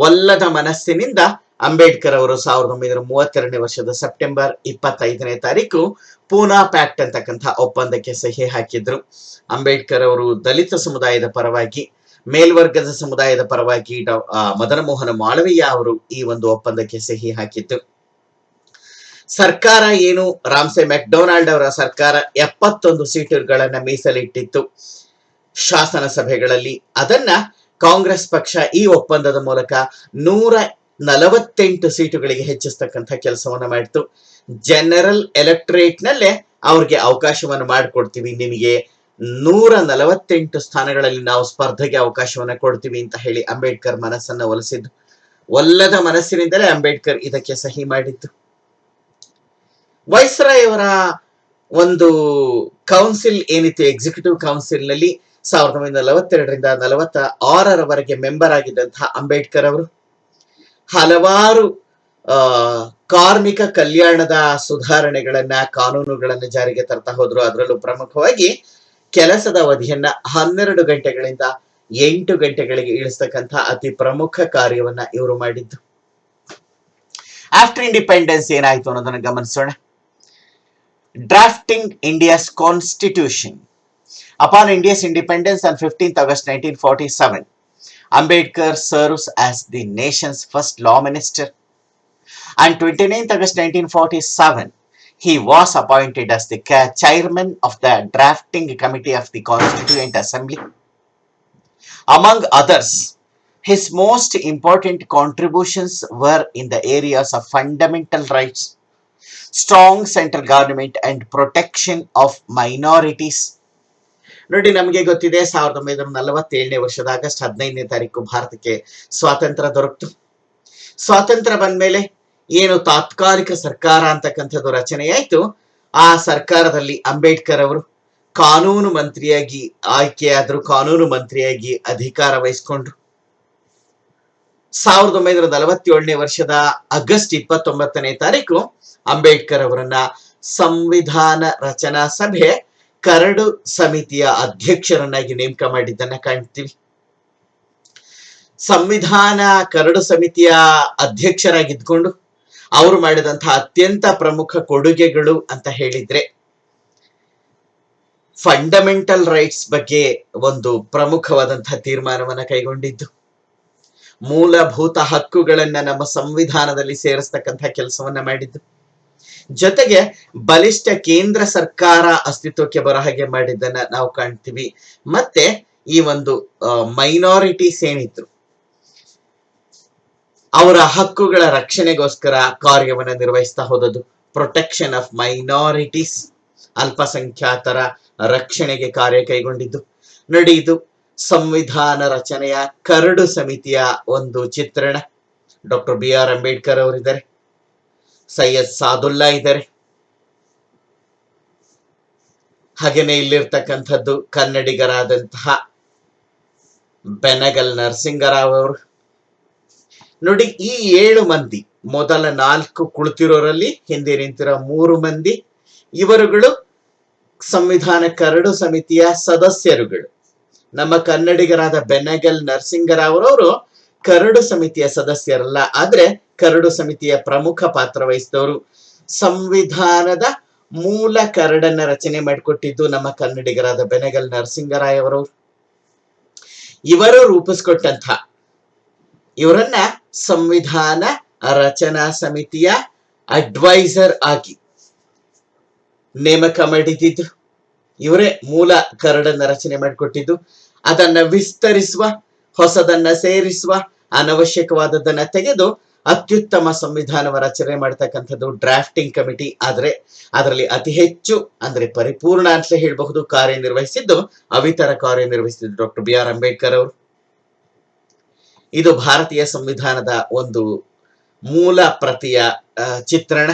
ಒಲ್ಲದ ಮನಸ್ಸಿನಿಂದ ಅಂಬೇಡ್ಕರ್ ಅವರು 1932ನೇ ವರ್ಷದ ಸೆಪ್ಟೆಂಬರ್ 25ನೇ ತಾರೀಕು ಪೂನಾ ಪ್ಯಾಕ್ಟ್ ಅಂತಕ್ಕಂಥ ಒಪ್ಪಂದಕ್ಕೆ ಸಹಿ ಹಾಕಿದ್ರು. ಅಂಬೇಡ್ಕರ್ ಅವರು ದಲಿತ ಸಮುದಾಯದ ಪರವಾಗಿ, ಮೇಲ್ವರ್ಗದ ಸಮುದಾಯದ ಪರವಾಗಿ ಮದನ ಮೋಹನ ಮಾಳವೀಯ ಅವರು ಈ ಒಂದು ಒಪ್ಪಂದಕ್ಕೆ ಸಹಿ ಹಾಕಿತ್ತು. ಸರ್ಕಾರ ಏನು ರಾಮ್ಸೆ ಮೆಕ್ಡೊನಾಲ್ಡ್ ಅವರ ಸರ್ಕಾರ 71 ಸೀಟುಗಳನ್ನ ಮೀಸಲಿಟ್ಟಿತ್ತು ಶಾಸನ ಸಭೆಗಳಲ್ಲಿ. ಅದನ್ನ ಕಾಂಗ್ರೆಸ್ ಪಕ್ಷ ಈ ಒಪ್ಪಂದದ ಮೂಲಕ 148 ಸೀಟುಗಳಿಗೆ ಹೆಚ್ಚಿಸ್ತಕ್ಕಂಥ ಕೆಲಸವನ್ನ ಮಾಡಿತು. ಜನರಲ್ ಎಲೆಕ್ಟರೇಟ್ ನಲ್ಲೇ ಅವ್ರಿಗೆ ಅವಕಾಶವನ್ನು ಮಾಡಿಕೊಡ್ತೀವಿ, ನಿಮಗೆ 148 ಸ್ಥಾನಗಳಲ್ಲಿ ನಾವು ಸ್ಪರ್ಧೆಗೆ ಅವಕಾಶವನ್ನ ಕೊಡ್ತೀವಿ ಅಂತ ಹೇಳಿ ಅಂಬೇಡ್ಕರ್ ಮನಸ್ಸನ್ನ ಒಲಿಸಿದ್ದು. ಒಲ್ಲದ ಮನಸ್ಸಿನಿಂದಲೇ ಅಂಬೇಡ್ಕರ್ ಇದಕ್ಕೆ ಸಹಿ ಮಾಡಿದ್ದು. ವೈಸ್ರಾಯ್ ಅವರ ಒಂದು ಕೌನ್ಸಿಲ್ ಏನಿತ್ತು, ಎಕ್ಸಿಕ್ಯೂಟಿವ್ ಕೌನ್ಸಿಲ್ ನಲ್ಲಿ 1942ರಿಂದ 46ರವರೆಗೆ ಮೆಂಬರ್ ಆಗಿದ್ದಂತಹ ಅಂಬೇಡ್ಕರ್ ಅವರು ಹಲವಾರು ಕಾರ್ಮಿಕ ಕಲ್ಯಾಣದ ಸುಧಾರಣೆಗಳನ್ನ, ಕಾನೂನುಗಳನ್ನ ಜಾರಿಗೆ ತರ್ತಾ ಹೋದ್ರು. ಅದರಲ್ಲೂ ಪ್ರಮುಖವಾಗಿ ಕೆಲಸದ ಅವಧಿಯನ್ನ 12 ಗಂಟೆಗಳಿಂದ 8 ಗಂಟೆಗಳಿಗೆ ಇಳಿಸ್ತಕ್ಕಂಥ ಅತಿ ಪ್ರಮುಖ ಕಾರ್ಯವನ್ನ ಇವರು ಮಾಡಿದ್ದು. ಆಫ್ಟರ್ ಇಂಡಿಪೆಂಡೆನ್ಸ್ ಏನಾಯ್ತು ಅನ್ನೋದನ್ನ ಗಮನಿಸೋಣ. Drafting India's constitution. Upon India's independence on 15th August 1947, Ambedkar serves as the nation's first law minister. On 29th August 1947, he was appointed as the chairman of the drafting committee of the Constituent Assembly. Among others, his most important contributions were in the areas of fundamental rights, strong central government and protection of minorities. ನೋಡಿ, ನಮಗೆ ಗೊತ್ತಿದೆ 1947ನೇ ವರ್ಷದ ಆಗಸ್ಟ್ 15ನೇ ತಾರೀಕು ಭಾರತಕ್ಕೆ ಸ್ವಾತಂತ್ರ್ಯ ದೊರಕಿತು. ಸ್ವಾತಂತ್ರ್ಯ ಬಂದ್ಮೇಲೆ ಏನು ತಾತ್ಕಾಲಿಕ ಸರ್ಕಾರ ಅಂತಕ್ಕಂಥದ್ದು ರಚನೆಯಾಯ್ತು. ಆ ಸರ್ಕಾರದಲ್ಲಿ ಅಂಬೇಡ್ಕರ್ ಅವರು ಕಾನೂನು ಮಂತ್ರಿಯಾಗಿ ಆಯ್ಕೆಯಾದ್ರು, ಕಾನೂನು ಮಂತ್ರಿಯಾಗಿ ಅಧಿಕಾರ ವಹಿಸಿಕೊಂಡ್ರು. 1947ನೇ ವರ್ಷದ ಆಗಸ್ಟ್ 29ನೇ ತಾರೀಕು ಅಂಬೇಡ್ಕರ್ ಅವರನ್ನ ಸಂವಿಧಾನ ರಚನಾ ಸಭೆ ಕರಡು ಸಮಿತಿಯ ಅಧ್ಯಕ್ಷರನ್ನಾಗಿ ನೇಮಕ ಮಾಡಿದ್ದನ್ನ ಕಾಣ್ತೀವಿ. ಸಂವಿಧಾನ ಕರಡು ಸಮಿತಿಯ ಅಧ್ಯಕ್ಷರಾಗಿದ್ಕೊಂಡು ಅವರು ಮಾಡಿದಂತಹ ಅತ್ಯಂತ ಪ್ರಮುಖ ಕೊಡುಗೆಗಳು ಅಂತ ಹೇಳಿದ್ರೆ, ಫಂಡಮೆಂಟಲ್ ರೈಟ್ಸ್ ಬಗ್ಗೆ ಒಂದು ಪ್ರಮುಖವಾದಂತಹ ತೀರ್ಮಾನವನ್ನ ಕೈಗೊಂಡಿದ್ದು, ಮೂಲಭೂತ ಹಕ್ಕುಗಳನ್ನ ನಮ್ಮ ಸಂವಿಧಾನದಲ್ಲಿ ಸೇರಿಸ್ತಕ್ಕಂತಹ ಕೆಲಸವನ್ನ ಮಾಡಿದ್ದು, ಜೊತೆಗೆ ಬಲಿಷ್ಠ ಕೇಂದ್ರ ಸರ್ಕಾರ ಅಸ್ತಿತ್ವಕ್ಕೆ ಬರೋ ಹಾಗೆ ಮಾಡಿದ್ದನ್ನ ನಾವು ಕಾಣ್ತೀವಿ. ಮತ್ತೆ ಈ ಒಂದು ಮೈನಾರಿಟೀಸ್ ಏನಿದ್ರು ಅವರ ಹಕ್ಕುಗಳ ರಕ್ಷಣೆಗೋಸ್ಕರ ಕಾರ್ಯವನ್ನ ನಿರ್ವಹಿಸ್ತಾ ಹೋದದ್ದು. ಪ್ರೊಟೆಕ್ಷನ್ ಆಫ್ ಮೈನಾರಿಟೀಸ್, ಅಲ್ಪಸಂಖ್ಯಾತರ ರಕ್ಷಣೆಗೆ ಕಾರ್ಯ ಕೈಗೊಂಡಿದ್ದು. ನೋಡಿ, ಇದು ಸಂವಿಧಾನ ರಚನೆಯ ಕರಡು ಸಮಿತಿಯ ಒಂದು ಚಿತ್ರಣ. ಡಾಕ್ಟರ್ BR ಅಂಬೇಡ್ಕರ್ ಅವರಿದ್ದಾರೆ, ಸೈಯದ್ ಸಾದುಲ್ಲಾ ಇದ್ದಾರೆ, ಹಾಗೇನೆ ಇಲ್ಲಿರ್ತಕ್ಕಂಥದ್ದು ಕನ್ನಡಿಗರಾದಂತಹ ಬೆನಗಲ್ ನರಸಿಂಗರಾವ್ ಅವರು. ನೋಡಿ, ಈ 7 ಮಂದಿ, ಮೊದಲ 4 ಕುಳಿತಿರೋರಲ್ಲಿ ಹಿಂದೆ ನಿಂತಿರೋ 3 ಮಂದಿ, ಇವರುಗಳು ಸಂವಿಧಾನ ಕರಡು ಸಮಿತಿಯ ಸದಸ್ಯರುಗಳು. ನಮ್ಮ ಕನ್ನಡಿಗರಾದ ಬೆನಗಲ್ ನರಸಿಂಗರಾವ್ ಅವರು ಕರಡು ಸಮಿತಿಯ ಸದಸ್ಯರಲ್ಲ, ಆದ್ರೆ ಕರಡು ಸಮಿತಿಯ ಪ್ರಮುಖ ಪಾತ್ರ ವಹಿಸಿದವರು. ಸಂವಿಧಾನದ ಮೂಲ ಕರಡನ್ನ ರಚನೆ ಮಾಡಿಕೊಟ್ಟಿದ್ದು ನಮ್ಮ ಕನ್ನಡಿಗರಾದ ಬೆನಗಲ್ ನರಸಿಂಗರಾಯ್ ಅವರು. ಇವರು ರೂಪಿಸ್ಕೊಟ್ಟಂತ ಇವರನ್ನ ಸಂವಿಧಾನ ರಚನಾ ಸಮಿತಿಯ ಅಡ್ವೈಸರ್ ಆಗಿ ನೇಮಕ ಮಾಡಿದ್ದು. ಇವರೇ ಮೂಲ ಕರಡನ್ನ ರಚನೆ ಮಾಡಿಕೊಟ್ಟಿದ್ದು. ಅದನ್ನ ವಿಸ್ತರಿಸುವ, ಹೊಸದನ್ನ ಸೇರಿಸುವ, ಅನವಶ್ಯಕವಾದದ್ದನ್ನ ತೆಗೆದು ಅತ್ಯುತ್ತಮ ಸಂವಿಧಾನವ ರಚನೆ ಮಾಡತಕ್ಕಂಥದ್ದು ಡ್ರಾಫ್ಟಿಂಗ್ ಕಮಿಟಿ. ಆದ್ರೆ ಅದರಲ್ಲಿ ಅತಿ ಹೆಚ್ಚು, ಅಂದ್ರೆ ಪರಿಪೂರ್ಣ ಅಂತ ಹೇಳಬಹುದು, ಕಾರ್ಯನಿರ್ವಹಿಸಿದ್ದು, ಅವಿತರ ಕಾರ್ಯನಿರ್ವಹಿಸಿದ್ದು ಡಾಕ್ಟರ್ BR ಅಂಬೇಡ್ಕರ್ ಅವರು. ಇದು ಭಾರತೀಯ ಸಂವಿಧಾನದ ಒಂದು ಮೂಲ ಪ್ರತಿಯ ಚಿತ್ರಣ.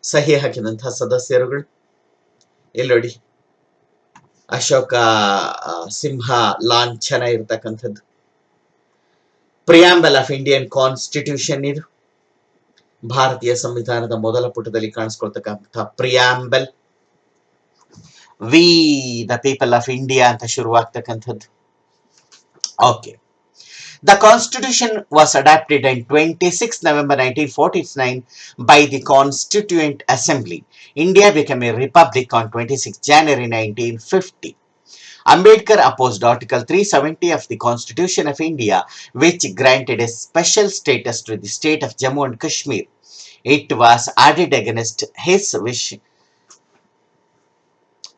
ಸಹಿ ಹಾಕಿದಂತಹ ಸದಸ್ಯರುಗಳು ಇಲ್ಲಿ ನೋಡಿ, ಅಶೋಕ ಸಿಂಹ ಲಾಂಛನ ಇರತಕ್ಕಂಥದ್ದು. ಪ್ರಿಯಾಂಬಲ್ ಆಫ್ ಇಂಡಿಯನ್ ಕಾನ್ಸ್ಟಿಟ್ಯೂಷನ್, ಇದು ಭಾರತೀಯ ಸಂವಿಧಾನದ ಮೊದಲ ಪುಟದಲ್ಲಿ ಕಾಣಿಸ್ಕೊಳ್ತಕ್ಕಂಥ preamble. We the people of India ಅಂತ ಶುರುವಾಗ್ತಕ್ಕಂಥದ್ದು. Okay, the Constitution was adopted on 26 November 1949 by the Constituent Assembly. India became a republic on 26 January 1950. Ambedkar opposed Article 370 of the Constitution of India, which granted a special status to the state of Jammu and Kashmir. It was added against his wish.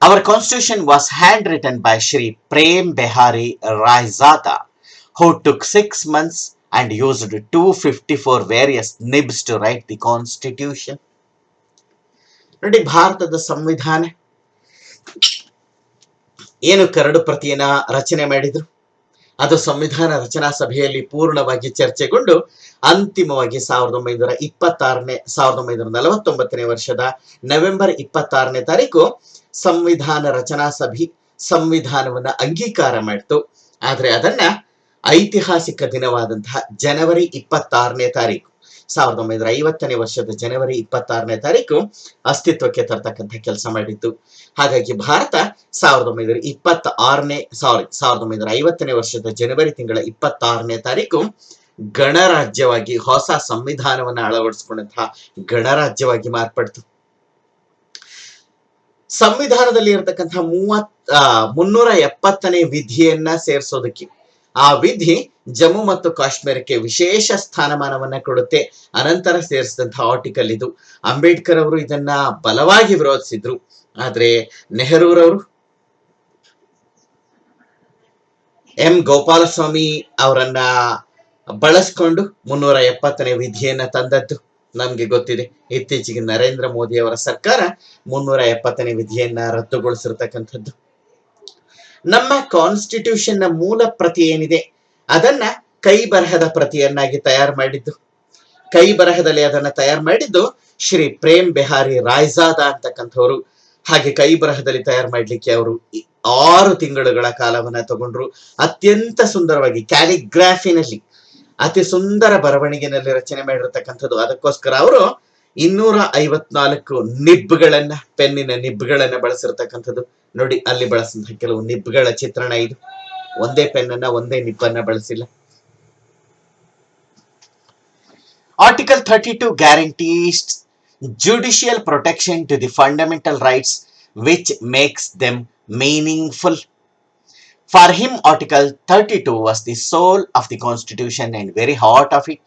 Our Constitution was handwritten by Shri Prem Behari Raizada, who took 6 months and used 254 various nibs to write the Constitution. ನೋಡಿ, ಭಾರತದ ಸಂವಿಧಾನ ಏನು ಕರಡು ಪ್ರತಿಯನ್ನ ರಚನೆ ಮಾಡಿದ್ರು, ಅದು ಸಂವಿಧಾನ ರಚನಾ ಸಭೆಯಲ್ಲಿ ಪೂರ್ಣವಾಗಿ ಚರ್ಚೆಗೊಂಡು ಅಂತಿಮವಾಗಿ 1949ನೇ ವರ್ಷದ ನವೆಂಬರ್ 26ನೇ ತಾರೀಕು ಸಂವಿಧಾನ ರಚನಾ ಸಭೆ ಸಂವಿಧಾನವನ್ನ ಅಂಗೀಕಾರ ಮಾಡಿತು. ಆದ್ರೆ ಅದನ್ನ ಐತಿಹಾಸಿಕ ದಿನವಾದಂತಹ ಜನವರಿ 26ನೇ ತಾರೀಕು 1950ನೇ ವರ್ಷದ ಜನವರಿ 26ನೇ ತಾರೀಕು ಅಸ್ತಿತ್ವಕ್ಕೆ ತರ್ತಕ್ಕಂಥ ಕೆಲಸ ಮಾಡಿತ್ತು. ಹಾಗಾಗಿ ಭಾರತ 1950ನೇ ವರ್ಷದ ಜನವರಿ ತಿಂಗಳ 26ನೇ ತಾರೀಕು ಗಣರಾಜ್ಯವಾಗಿ, ಹೊಸ ಸಂವಿಧಾನವನ್ನ ಅಳವಡಿಸಿಕೊಂಡಂತಹ ಗಣರಾಜ್ಯವಾಗಿ ಮಾರ್ಪಡ್ತು. ಸಂವಿಧಾನದಲ್ಲಿ ಇರತಕ್ಕಂಥ 370ನೇ ವಿಧಿಯನ್ನ ಸೇರಿಸೋದಕ್ಕೆ, ಆ ವಿಧಿ ಜಮ್ಮು ಮತ್ತು ಕಾಶ್ಮೀರಕ್ಕೆ ವಿಶೇಷ ಸ್ಥಾನಮಾನವನ್ನ ಕೊಡುತ್ತೆ. ಅನಂತರ ಸೇರಿಸಿದಂತಹ ಆರ್ಟಿಕಲ್ ಇದು. ಅಂಬೇಡ್ಕರ್ ಅವರು ಇದನ್ನ ಬಲವಾಗಿ ವಿರೋಧಿಸಿದ್ರು. ಆದ್ರೆ ನೆಹರೂರವರು, ಎಂ ಗೋಪಾಲಸ್ವಾಮಿ ಅವರನ್ನ ಬಳಸ್ಕೊಂಡು 370ನೇ ವಿಧಿಯನ್ನ ತಂದದ್ದು ನಮ್ಗೆ ಗೊತ್ತಿದೆ. ಇತ್ತೀಚೆಗೆ ನರೇಂದ್ರ ಮೋದಿ ಅವರ ಸರ್ಕಾರ 370ನೇ ವಿಧಿಯನ್ನ ರದ್ದುಗೊಳಿಸಿರ್ತಕ್ಕಂಥದ್ದು. ನಮ್ಮ ಕಾನ್ಸ್ಟಿಟ್ಯೂಷನ್ ನ ಮೂಲ ಪ್ರತಿ ಏನಿದೆ ಅದನ್ನ ಕೈ ಬರಹದ ಪ್ರತಿಯನ್ನಾಗಿ ತಯಾರು ಮಾಡಿದ್ದು. ಕೈ ಬರಹದಲ್ಲಿ ಅದನ್ನ ತಯಾರು ಮಾಡಿದ್ದು ಶ್ರೀ ಪ್ರೇಮ್ ಬಿಹಾರಿ ರಾಯ್ಜಾದ ಅಂತಕ್ಕಂಥವ್ರು. ಹಾಗೆ ಕೈ ಬರಹದಲ್ಲಿ ತಯಾರು ಮಾಡ್ಲಿಕ್ಕೆ ಅವರು 6 ತಿಂಗಳುಗಳ ಕಾಲವನ್ನ ತಗೊಂಡ್ರು. ಅತ್ಯಂತ ಸುಂದರವಾಗಿ ಕ್ಯಾಲಿಗ್ರಾಫಿನಲ್ಲಿ ಅತಿ ಸುಂದರ ಬರವಣಿಗೆನಲ್ಲಿ ರಚನೆ ಮಾಡಿರತಕ್ಕಂಥದ್ದು. ಅದಕ್ಕೋಸ್ಕರ ಅವರು 254 ನಿಬ್ಗಳನ್ನ, ಪೆನ್ನಿನ ನಿಬ್ಗಳನ್ನ ಬಳಸಿರ್ತಕ್ಕಂಥದ್ದು. ನೋಡಿ, ಅಲ್ಲಿ ಬಳಸಿದಂತಹ ಕೆಲವು ನಿಬ್ಗಳ ಚಿತ್ರಣ ಇದು. ಒಂದೇ ಪೆನ್ನನ್ನ, ಒಂದೇ ನಿಬ್ಬನ್ನ ಬಳಸಿಲ್ಲ. Article 32 guarantees judicial protection to the fundamental rights which makes them meaningful. For him, Article 32 was the soul of the Constitution and very heart of it.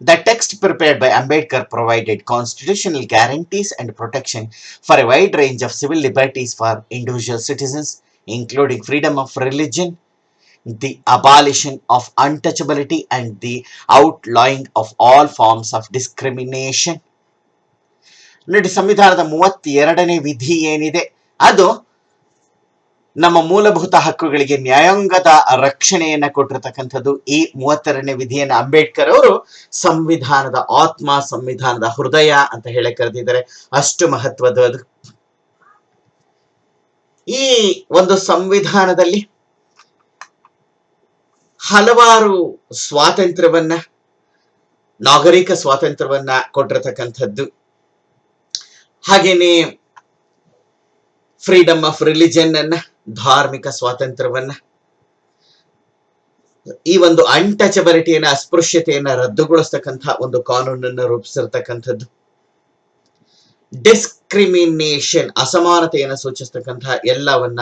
The text prepared by Ambedkar provided constitutional guarantees and protection for a wide range of civil liberties for individual citizens, including freedom of religion, the abolition of untouchability, and the outlawing of all forms of discrimination. ನೋಡಿ, ಸಂವಿಧಾನದ 32ನೇ ವಿಧಿ ಏನಿದೆ ಅದು ನಮ್ಮ ಮೂಲಭೂತ ಹಕ್ಕುಗಳಿಗೆ ನ್ಯಾಯಾಂಗದ ರಕ್ಷಣೆಯನ್ನ ಕೊಟ್ಟಿರತಕ್ಕಂಥದ್ದು. ಈ 32ನೇ ವಿಧಿಯನ್ನು ಅಂಬೇಡ್ಕರ್ ಅವರು ಸಂವಿಧಾನದ ಆತ್ಮ, ಸಂವಿಧಾನದ ಹೃದಯ ಅಂತ ಹೇಳಿ ಕರೆದಿದ್ದಾರೆ. ಅಷ್ಟು ಮಹತ್ವದ ಈ ಒಂದು ಸಂವಿಧಾನದಲ್ಲಿ ಹಲವಾರು ಸ್ವಾತಂತ್ರ್ಯವನ್ನ, ನಾಗರಿಕ ಸ್ವಾತಂತ್ರ್ಯವನ್ನ ಕೊಟ್ಟಿರತಕ್ಕಂಥದ್ದು. ಹಾಗೇನೆ ಫ್ರೀಡಮ್ ಆಫ್ ರಿಲಿಜನ್ ಅನ್ನ, ಧಾರ್ಮಿಕ ಸ್ವಾತಂತ್ರ್ಯವನ್ನ, ಈ ಒಂದು ಅನ್ಟಚಬಿಲಿಟಿಯನ್ನ, ಅಸ್ಪೃಶ್ಯತೆಯನ್ನ ರದ್ದುಗೊಳಿಸ್ತಕ್ಕಂಥ ಒಂದು ಕಾನೂನನ್ನು ರೂಪಿಸಿರ್ತಕ್ಕಂಥದ್ದು. ಡಿಸ್ಕ್ರಿಮಿನೇಷನ್, ಅಸಮಾನತೆಯನ್ನು ಸೂಚಿಸ್ತಕ್ಕಂತಹ ಎಲ್ಲವನ್ನ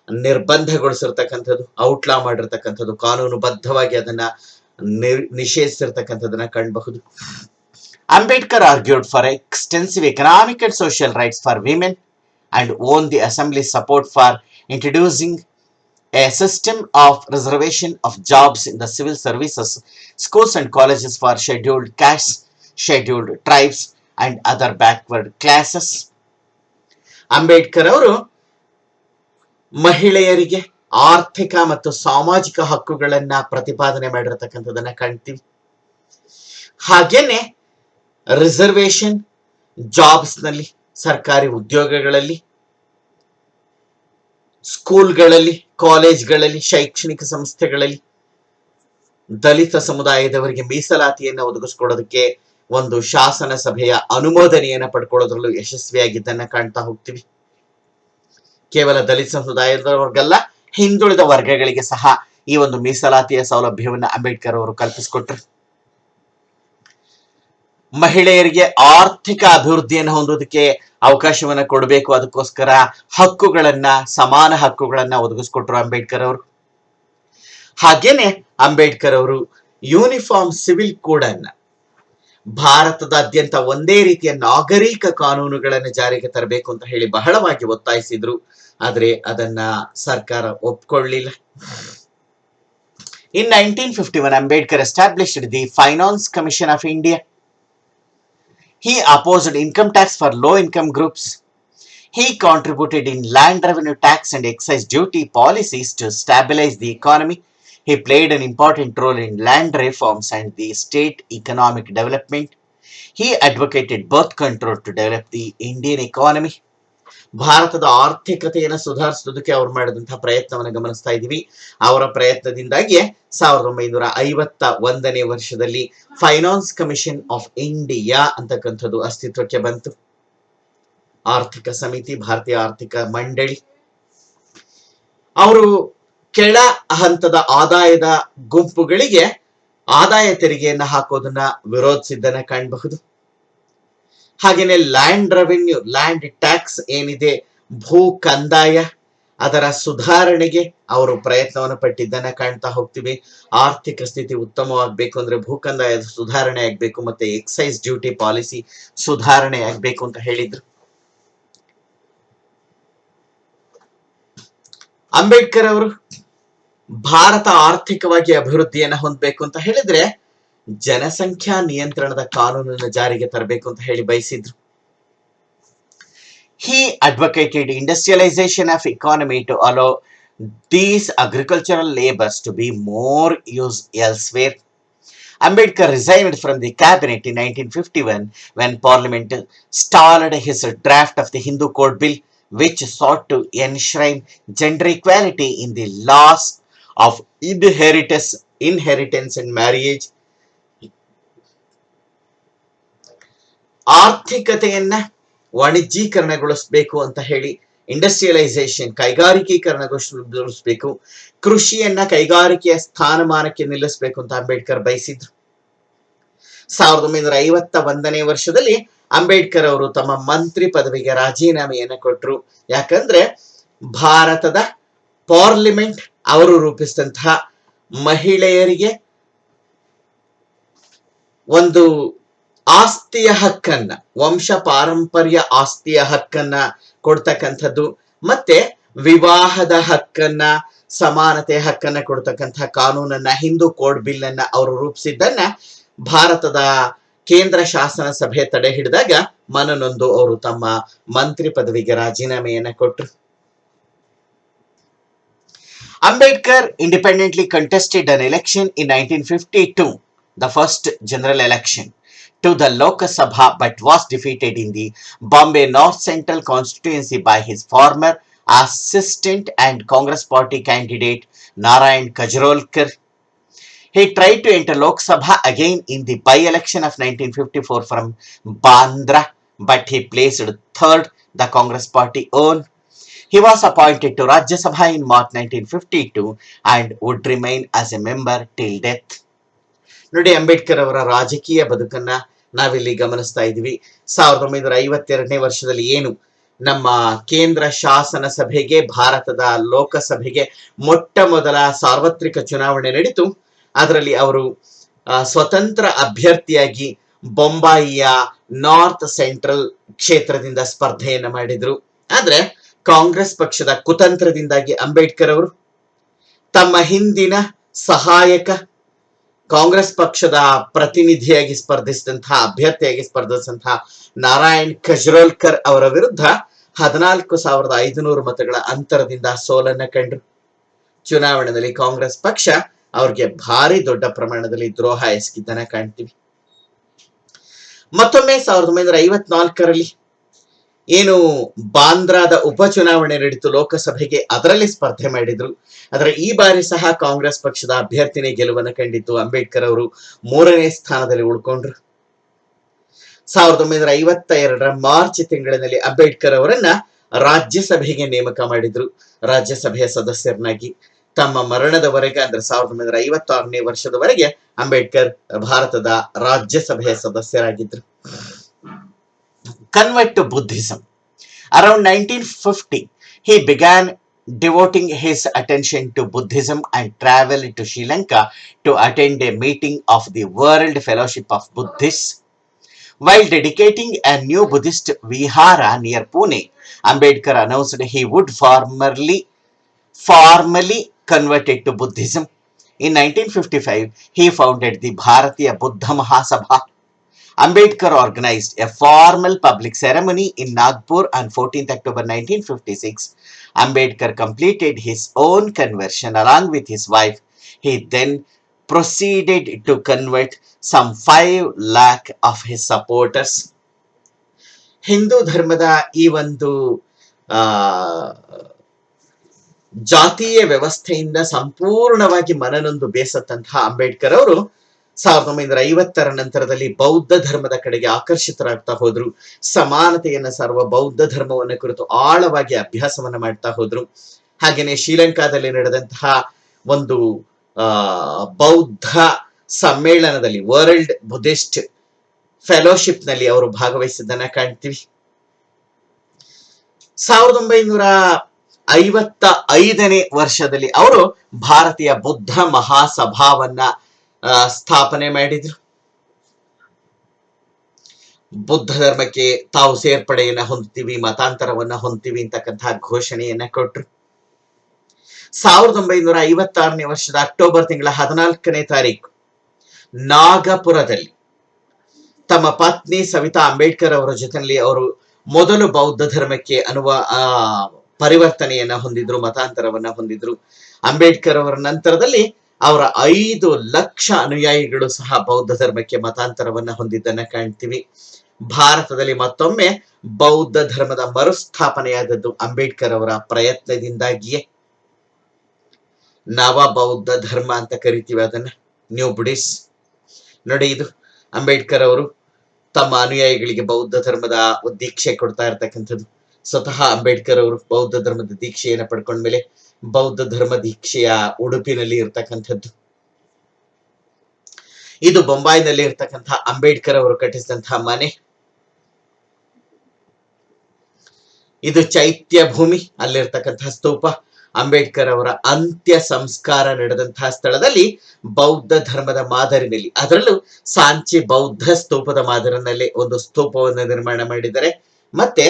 ನಿರ್ಬಂಧಗೊಳಿಸಿರ್ತಕ್ಕಂಥದ್ದು, ಔಟ್ಲಾ ಮಾಡಿರ್ತಕ್ಕಂಥದ್ದು, ಕಾನೂನುಬದ್ಧವಾಗಿ ಅದನ್ನ ನಿಷೇಧಿಸಿರ್ತಕ್ಕಂಥದ್ದನ್ನ ಕಾಣಬಹುದು. Ambedkar argued for extensive economic and social rights for women and won the Assembly's support for introducing a system of reservation of jobs in the civil services, schools and colleges for scheduled castes, scheduled tribes and other backward classes. Ambedkar ಅವರು ಮಹಿಳೆಯರಿಗೆ ಆರ್ಥಿಕ ಮತ್ತು ಸಾಮಾಜಿಕ ಹಕ್ಕುಗಳನ್ನ ಪ್ರತಿಪಾದನೆ ಮಾಡಿರತಕ್ಕಂಥದ್ದನ್ನ ಕಾಣ್ತೀವಿ. ಹಾಗೇನೆ ರಿಸರ್ವೇಶನ್ ಜಾಬ್ಸ್ ನಲ್ಲಿ, ಸರ್ಕಾರಿ ಉದ್ಯೋಗಗಳಲ್ಲಿ, ಸ್ಕೂಲ್ಗಳಲ್ಲಿ, ಕಾಲೇಜ್ಗಳಲ್ಲಿ, ಶೈಕ್ಷಣಿಕ ಸಂಸ್ಥೆಗಳಲ್ಲಿ ದಲಿತ ಸಮುದಾಯದವರಿಗೆ ಮೀಸಲಾತಿಯನ್ನು ಒದಗಿಸ್ಕೊಡೋದಕ್ಕೆ ಒಂದು ಶಾಸನ ಸಭೆಯ ಅನುಮೋದನೆಯನ್ನ ಪಡ್ಕೊಳ್ಳೋದ್ರಲ್ಲೂ ಯಶಸ್ವಿಯಾಗಿದ್ದನ್ನ ಕಾಣ್ತಾ ಹೋಗ್ತೀವಿ. ಕೇವಲ ದಲಿತ ಸಮುದಾಯದವರಿಗೆಲ್ಲ, ಹಿಂದುಳಿದ ವರ್ಗಗಳಿಗೆ ಸಹ ಈ ಒಂದು ಮೀಸಲಾತಿಯ ಸೌಲಭ್ಯವನ್ನು ಅಂಬೇಡ್ಕರ್ ಅವರು ಕಲ್ಪಿಸಿಕೊಟ್ರು. ಮಹಿಳೆಯರಿಗೆ ಆರ್ಥಿಕ ಅಭಿವೃದ್ಧಿಯನ್ನು ಹೊಂದೋದಕ್ಕೆ ಅವಕಾಶವನ್ನ ಕೊಡಬೇಕು, ಅದಕ್ಕೋಸ್ಕರ ಹಕ್ಕುಗಳನ್ನ, ಸಮಾನ ಹಕ್ಕುಗಳನ್ನ ಒದಗಿಸ್ಕೊಟ್ರು ಅಂಬೇಡ್ಕರ್ ಅವರು. ಹಾಗೇನೆ ಅಂಬೇಡ್ಕರ್ ಅವರು ಯೂನಿಫಾರ್ಮ್ ಸಿವಿಲ್ ಕೋಡ್ ಅನ್ನ, ಭಾರತದಾದ್ಯಂತ ಒಂದೇ ರೀತಿಯ ನಾಗರಿಕ ಕಾನೂನುಗಳನ್ನು ಜಾರಿಗೆ ತರಬೇಕು ಅಂತ ಹೇಳಿ ಬಹಳವಾಗಿ ಒತ್ತಾಯಿಸಿದ್ರು. ಆದ್ರೆ ಅದನ್ನ ಸರ್ಕಾರ ಒಪ್ಕೊಳ್ಳಿಲ್ಲ. In 1951, Ambedkar established the Finance Commission of India. He opposed income tax for low-income groups. He contributed in land revenue tax and excise duty policies to stabilize the economy. He played an important role in land reforms and the state economic development. He advocated birth control to develop the Indian economy. ಭಾರತದ ಆರ್ಥಿಕತೆಯನ್ನು ಸುಧಾರಿಸೋದಕ್ಕೆ ಅವರು ಮಾಡಿದಂತಹ ಪ್ರಯತ್ನವನ್ನು ಗಮನಿಸ್ತಾ ಇದ್ದೀವಿ. ಅವರ ಪ್ರಯತ್ನದಿಂದಾಗಿ 1951ನೇ ವರ್ಷದಲ್ಲಿ ಫೈನಾನ್ಸ್ ಕಮಿಷನ್ ಆಫ್ ಇಂಡಿಯಾ ಅಂತಕ್ಕಂಥದ್ದು ಅಸ್ತಿತ್ವಕ್ಕೆ ಬಂತು. ಆರ್ಥಿಕ ಸಮಿತಿ, ಭಾರತೀಯ ಆರ್ಥಿಕ ಮಂಡಳಿ. ಅವರು ಕೆಳ ಹಂತದ ಆದಾಯದ ಗುಂಪುಗಳಿಗೆ ಆದಾಯ ತೆರಿಗೆಯನ್ನು ಹಾಕೋದನ್ನ ವಿರೋಧಿಸಿದ್ದನ್ನ ಕಾಣಬಹುದು. ಹಾಗೇನೆ ಲ್ಯಾಂಡ್ ರೆವಿನ್ಯೂ, ಲ್ಯಾಂಡ್ ಟ್ಯಾಕ್ಸ್ ಏನಿದೆ, ಭೂ ಕಂದಾಯ, ಅದರ ಸುಧಾರಣೆಗೆ ಅವರು ಪ್ರಯತ್ನವನ್ನು ಪಟ್ಟಿದ್ದನ್ನ ಕಾಣ್ತಾ ಹೋಗ್ತೀವಿ. ಆರ್ಥಿಕ ಸ್ಥಿತಿ ಉತ್ತಮವಾಗಬೇಕು ಅಂದ್ರೆ ಭೂ ಕಂದಾಯದ ಸುಧಾರಣೆ ಆಗ್ಬೇಕು, ಮತ್ತೆ ಎಕ್ಸೈಸ್ ಡ್ಯೂಟಿ ಪಾಲಿಸಿ ಸುಧಾರಣೆ ಆಗ್ಬೇಕು ಅಂತ ಹೇಳಿದ್ರು. ಅಂಬೇಡ್ಕರ್ ಅವರು ಭಾರತ ಆರ್ಥಿಕವಾಗಿ ಅಭಿವೃದ್ಧಿಯನ್ನ ಹೊಂದಬೇಕು ಅಂತ ಹೇಳಿದ್ರೆ ಜನಸಂಖ್ಯಾ ನಿಯಂತ್ರಣದ ಕಾನೂನನ್ನು ಜಾರಿಗೆ ತರಬೇಕು ಅಂತ ಹೇಳಿ ಬಯಸಿದ್ರು. He advocated industrialization of economy to allow these agricultural labors to be more used elsewhere. Ambedkar resigned from the cabinet in 1951 when Parliament stalled his draft of the Hindu Code Bill, which sought to enshrine gender equality in the laws of inheritance and marriage. ಆರ್ಥಿಕತೆಯನ್ನ ವಾಣಿಜ್ಯೀಕರಣಗೊಳಿಸಬೇಕು ಅಂತ ಹೇಳಿ ಇಂಡಸ್ಟ್ರಿಯಲೈಸೇಷನ್ ಕೈಗಾರಿಕೀಕರಣಗೊಳಿಸಬೇಕು, ಕೃಷಿಯನ್ನ ಕೈಗಾರಿಕೆಯ ಸ್ಥಾನಮಾನಕ್ಕೆ ನಿಲ್ಲಿಸಬೇಕು ಅಂತ ಅಂಬೇಡ್ಕರ್ ಬಯಸಿದ್ರು. 1951ನೇ ವರ್ಷದಲ್ಲಿ ಅಂಬೇಡ್ಕರ್ ಅವರು ತಮ್ಮ ಮಂತ್ರಿ ಪದವಿಗೆ ರಾಜೀನಾಮೆಯನ್ನು ಕೊಟ್ಟರು. ಯಾಕಂದ್ರೆ ಭಾರತದ ಪಾರ್ಲಿಮೆಂಟ್ ಅವರು ರೂಪಿಸಿದಂತಹ ಮಹಿಳೆಯರಿಗೆ ಒಂದು ಆಸ್ತಿಯ ಹಕ್ಕನ್ನ, ವಂಶ ಪಾರಂಪರ್ಯ ಆಸ್ತಿಯ ಹಕ್ಕನ್ನ ಕೊಡ್ತಕ್ಕಂಥದ್ದು, ಮತ್ತೆ ವಿವಾಹದ ಹಕ್ಕನ್ನ, ಸಮಾನತೆ ಹಕ್ಕನ್ನ ಕೊಡ್ತಕ್ಕಂಥ ಕಾನೂನನ್ನ, ಹಿಂದೂ ಕೋಡ್ ಬಿಲ್ ಅನ್ನ ಅವರು ರೂಪಿಸಿದ್ದನ್ನ ಭಾರತದ ಕೇಂದ್ರ ಶಾಸನ ಸಭೆ ತಡೆ ಹಿಡಿದಾಗ ಮನನೊಂದು ಅವರು ತಮ್ಮ ಮಂತ್ರಿ ಪದವಿಗೆ ರಾಜೀನಾಮೆಯನ್ನ ಕೊಟ್ಟರು. Ambedkar independently contested an election in 1952, the first general election, to the Lok Sabha, but was defeated in the Bombay North Central constituency by his former assistant and Congress party candidate Narayan Kajrolkar. He tried to enter Lok Sabha again in the by-election of 1954 from Bandra, but he placed third, the Congress party own. He was appointed to Rajya Sabha in March 1952 and would remain as a member till death. ನೋಡಿ, ಅಂಬೇಡ್ಕರ್ ಅವರ ರಾಜಕೀಯ ಬದುಕನ್ನ ನಾವಿಲ್ಲಿ ಗಮನಿಸ್ತಾ ಇದ್ವಿ. 1952ನೇ ವರ್ಷದಲ್ಲಿ ಏನು ನಮ್ಮ ಕೇಂದ್ರ ಶಾಸನ ಸಭೆಗೆ, ಭಾರತದ ಲೋಕಸಭೆಗೆ ಮೊಟ್ಟ ಮೊದಲ ಸಾರ್ವತ್ರಿಕ ಚುನಾವಣೆ ನಡೀತು. ಅದರಲ್ಲಿ ಅವರು ಸ್ವತಂತ್ರ ಅಭ್ಯರ್ಥಿಯಾಗಿ ಬೊಂಬಾಯಿಯ ನಾರ್ತ್ ಸೆಂಟ್ರಲ್ ಕ್ಷೇತ್ರದಿಂದ ಸ್ಪರ್ಧೆಯನ್ನ ಮಾಡಿದ್ರು. ಆದ್ರೆ ಕಾಂಗ್ರೆಸ್ ಪಕ್ಷದ ಕುತಂತ್ರದಿಂದಾಗಿ ಅಂಬೇಡ್ಕರ್ ಅವರು ತಮ್ಮ ಹಿಂದಿನ ಸಹಾಯಕ, ಕಾಂಗ್ರೆಸ್ ಪಕ್ಷದ ಪ್ರತಿನಿಧಿಯಾಗಿ ಸ್ಪರ್ಧಿಸಿದಂತಹ, ಅಭ್ಯರ್ಥಿಯಾಗಿ ಸ್ಪರ್ಧಿಸಿದಂತಹ ನಾರಾಯಣ್ ಕಜ್ರೋಲ್ಕರ್ ಅವರ ವಿರುದ್ಧ 14,500 ಮತಗಳ ಅಂತರದಿಂದ ಸೋಲನ್ನ ಕಂಡ್ರು. ಚುನಾವಣೆಯಲ್ಲಿ ಕಾಂಗ್ರೆಸ್ ಪಕ್ಷ ಅವ್ರಿಗೆ ಭಾರಿ ದೊಡ್ಡ ಪ್ರಮಾಣದಲ್ಲಿ ದ್ರೋಹ ಎಸಗಿದ್ದನ್ನ ಕಾಣ್ತೀವಿ. ಮತ್ತೊಮ್ಮೆ 1954ರಲ್ಲಿ ಏನು ಬಾಂದ್ರಾದ ಉಪಚುನಾವಣೆ ನಡೀತು ಲೋಕಸಭೆಗೆ, ಅದರಲ್ಲಿ ಸ್ಪರ್ಧೆ ಮಾಡಿದ್ರು. ಆದರೆ ಈ ಬಾರಿ ಸಹ ಕಾಂಗ್ರೆಸ್ ಪಕ್ಷದ ಅಭ್ಯರ್ಥಿನೇ ಗೆಲುವನ್ನು ಕಂಡಿತ್ತು. ಅಂಬೇಡ್ಕರ್ ಅವರು 3ನೇ ಸ್ಥಾನದಲ್ಲಿ ಉಳ್ಕೊಂಡ್ರು. 1952ರ ಮಾರ್ಚ್ ತಿಂಗಳಿನಲ್ಲಿ ಅಂಬೇಡ್ಕರ್ ಅವರನ್ನ ರಾಜ್ಯಸಭೆಗೆ ನೇಮಕ ಮಾಡಿದ್ರು, ರಾಜ್ಯಸಭೆಯ ಸದಸ್ಯರನ್ನಾಗಿ. ತಮ್ಮ ಮರಣದವರೆಗೆ, ಅಂದ್ರೆ 1956ನೇ ವರ್ಷದವರೆಗೆ ಅಂಬೇಡ್ಕರ್ ಭಾರತದ ರಾಜ್ಯಸಭೆಯ ಸದಸ್ಯರಾಗಿದ್ರು. Convert to Buddhism. Around 1950, he began devoting his attention to Buddhism and traveled to Sri Lanka to attend a meeting of the World Fellowship of Buddhists. While dedicating a new Buddhist vihara near Pune, Ambedkar announced he would formally convert to Buddhism. In 1955, he founded the Bharatiya Buddha Mahasabha. Ambedkar organized a formal public ceremony in Nagpur on 14th October 1956. Ambedkar completed his own conversion along with his wife. He then proceeded to convert some 5 lakh of his supporters. Hindu ಧರ್ಮದ ಈ ಒಂದು ಜಾತೀಯ ವ್ಯವಸ್ಥೆಯಿಂದ ಸಂಪೂರ್ಣವಾಗಿ ಮನನೊಂದು ಬೇಸತ್ತಂತಹ ಅಂಬೇಡ್ಕರ್ ಅವರು 1950ರ ನಂತರದಲ್ಲಿ ಬೌದ್ಧ ಧರ್ಮದ ಕಡೆಗೆ ಆಕರ್ಷಿತರಾಗ್ತಾ ಹೋದ್ರು. ಸಮಾನತೆಯನ್ನ ಸಾರುವ ಬೌದ್ಧ ಧರ್ಮವನ್ನ ಕುರಿತು ಆಳವಾಗಿ ಅಭ್ಯಾಸವನ್ನ ಮಾಡ್ತಾ ಹೋದ್ರು. ಹಾಗೇನೆ ಶ್ರೀಲಂಕಾದಲ್ಲಿ ನಡೆದಂತಹ ಒಂದು ಬೌದ್ಧ ಸಮ್ಮೇಳನದಲ್ಲಿ, ವರ್ಲ್ಡ್ ಬುದ್ಧಿಸ್ಟ್ ಫೆಲೋಶಿಪ್ ನಲ್ಲಿ ಅವರು ಭಾಗವಹಿಸಿದ್ದನ್ನ ಕಾಣ್ತೀವಿ. 1955ನೇ ವರ್ಷದಲ್ಲಿ ಅವರು ಭಾರತೀಯ ಬುದ್ಧ ಮಹಾಸಭಾವನ್ನ ಸ್ಥಾಪನೆ ಮಾಡಿದ್ರು. ಬುದ್ಧ ಧರ್ಮಕ್ಕೆ ತಾವು ಸೇರ್ಪಡೆಯನ್ನ ಹೊಂದ್ತೀವಿ, ಮತಾಂತರವನ್ನ ಹೊಂದ್ತೀವಿ ಅಂತಕ್ಕಂತಹ ಘೋಷಣೆಯನ್ನ ಕೊಟ್ರು. 1956ನೇ ವರ್ಷದ ಅಕ್ಟೋಬರ್ ತಿಂಗಳ 14ನೇ ತಾರೀಕು ನಾಗಪುರದಲ್ಲಿ ತಮ್ಮ ಪತ್ನಿ ಸವಿತಾ ಅಂಬೇಡ್ಕರ್ ಅವರ ಜೊತೆಯಲ್ಲಿ ಅವರು ಮೊದಲು ಬೌದ್ಧ ಧರ್ಮಕ್ಕೆ ಪರಿವರ್ತನೆಯನ್ನ ಹೊಂದಿದ್ರು, ಮತಾಂತರವನ್ನ ಹೊಂದಿದ್ರು. ಅಂಬೇಡ್ಕರ್ ಅವರ ನಂತರದಲ್ಲಿ ಅವರ 5 ಲಕ್ಷ ಅನುಯಾಯಿಗಳು ಸಹ ಬೌದ್ಧ ಧರ್ಮಕ್ಕೆ ಮತಾಂತರವನ್ನ ಹೊಂದಿದ್ದನ್ನ ಕಾಣ್ತೀವಿ. ಭಾರತದಲ್ಲಿ ಮತ್ತೊಮ್ಮೆ ಬೌದ್ಧ ಧರ್ಮದ ಮರುಸ್ಥಾಪನೆಯಾದದ್ದು ಅಂಬೇಡ್ಕರ್ ಅವರ ಪ್ರಯತ್ನದಿಂದಾಗಿಯೇ. ನವ ಬೌದ್ಧ ಧರ್ಮ ಅಂತ ಕರಿತೀವಿ ಅದನ್ನ, ನ್ಯೂ ಬುಡಿಸ್. ನೋಡಿ, ಇದು ಅಂಬೇಡ್ಕರ್ ಅವರು ತಮ್ಮ ಅನುಯಾಯಿಗಳಿಗೆ ಬೌದ್ಧ ಧರ್ಮದ ದೀಕ್ಷೆ ಕೊಡ್ತಾ ಇರ್ತಕ್ಕಂಥದ್ದು. ಸ್ವತಃ ಅಂಬೇಡ್ಕರ್ ಅವರು ಬೌದ್ಧ ಧರ್ಮದ ದೀಕ್ಷೆಯನ್ನು ಪಡ್ಕೊಂಡ್ಮೇಲೆ ಬೌದ್ಧ ಧರ್ಮ ದೀಕ್ಷೆಯ ಉಡುಪಿನಲ್ಲಿ ಇರ್ತಕ್ಕಂಥದ್ದು. ಇದು ಬೊಂಬಾಯಿನಲ್ಲಿ ಇರ್ತಕ್ಕಂತಹ ಅಂಬೇಡ್ಕರ್ ಅವರು ಕಟ್ಟಿಸಿದಂತಹ ಮನೆ. ಇದು ಚೈತ್ಯ ಭೂಮಿ, ಅಲ್ಲಿರ್ತಕ್ಕಂತಹ ಸ್ತೂಪ. ಅಂಬೇಡ್ಕರ್ ಅವರ ಅಂತ್ಯ ಸಂಸ್ಕಾರ ನಡೆದಂತಹ ಸ್ಥಳದಲ್ಲಿ ಬೌದ್ಧ ಧರ್ಮದ ಮಾದರಿನಲ್ಲಿ, ಅದರಲ್ಲೂ ಸಾಂಚಿ ಬೌದ್ಧ ಸ್ತೂಪದ ಮಾದರಿನಲ್ಲಿ ಒಂದು ಸ್ತೂಪವನ್ನು ನಿರ್ಮಾಣ ಮಾಡಿದ್ದಾರೆ. ಮತ್ತೆ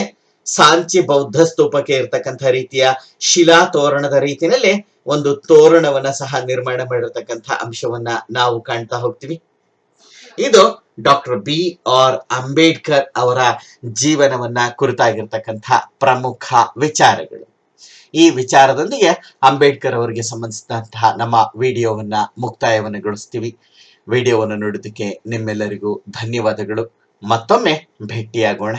ಸಾಂಚಿ ಬೌದ್ಧ ಸ್ತೂಪಕ್ಕೆ ಇರ್ತಕ್ಕಂಥ ರೀತಿಯ ಶಿಲಾ ತೋರಣದ ರೀತಿಯಲ್ಲೇ ಒಂದು ತೋರಣವನ್ನ ಸಹ ನಿರ್ಮಾಣ ಮಾಡಿರ್ತಕ್ಕಂಥ ಅಂಶವನ್ನ ನಾವು ಕಾಣ್ತಾ ಹೋಗ್ತೀವಿ. ಇದು ಡಾಕ್ಟರ್ BR ಅಂಬೇಡ್ಕರ್ ಅವರ ಜೀವನವನ್ನ ಕುರಿತಾಗಿರ್ತಕ್ಕಂಥ ಪ್ರಮುಖ ವಿಚಾರಗಳು. ಈ ವಿಚಾರದೊಂದಿಗೆ ಅಂಬೇಡ್ಕರ್ ಅವರಿಗೆ ಸಂಬಂಧಿಸಿದಂತಹ ನಮ್ಮ ವಿಡಿಯೋವನ್ನ ಮುಕ್ತಾಯವನ್ನುಗೊಳಿಸ್ತೀವಿ. ವಿಡಿಯೋವನ್ನು ನೋಡೋದಕ್ಕೆ ನಿಮ್ಮೆಲ್ಲರಿಗೂ ಧನ್ಯವಾದಗಳು. ಮತ್ತೊಮ್ಮೆ ಭೇಟಿಯಾಗೋಣ.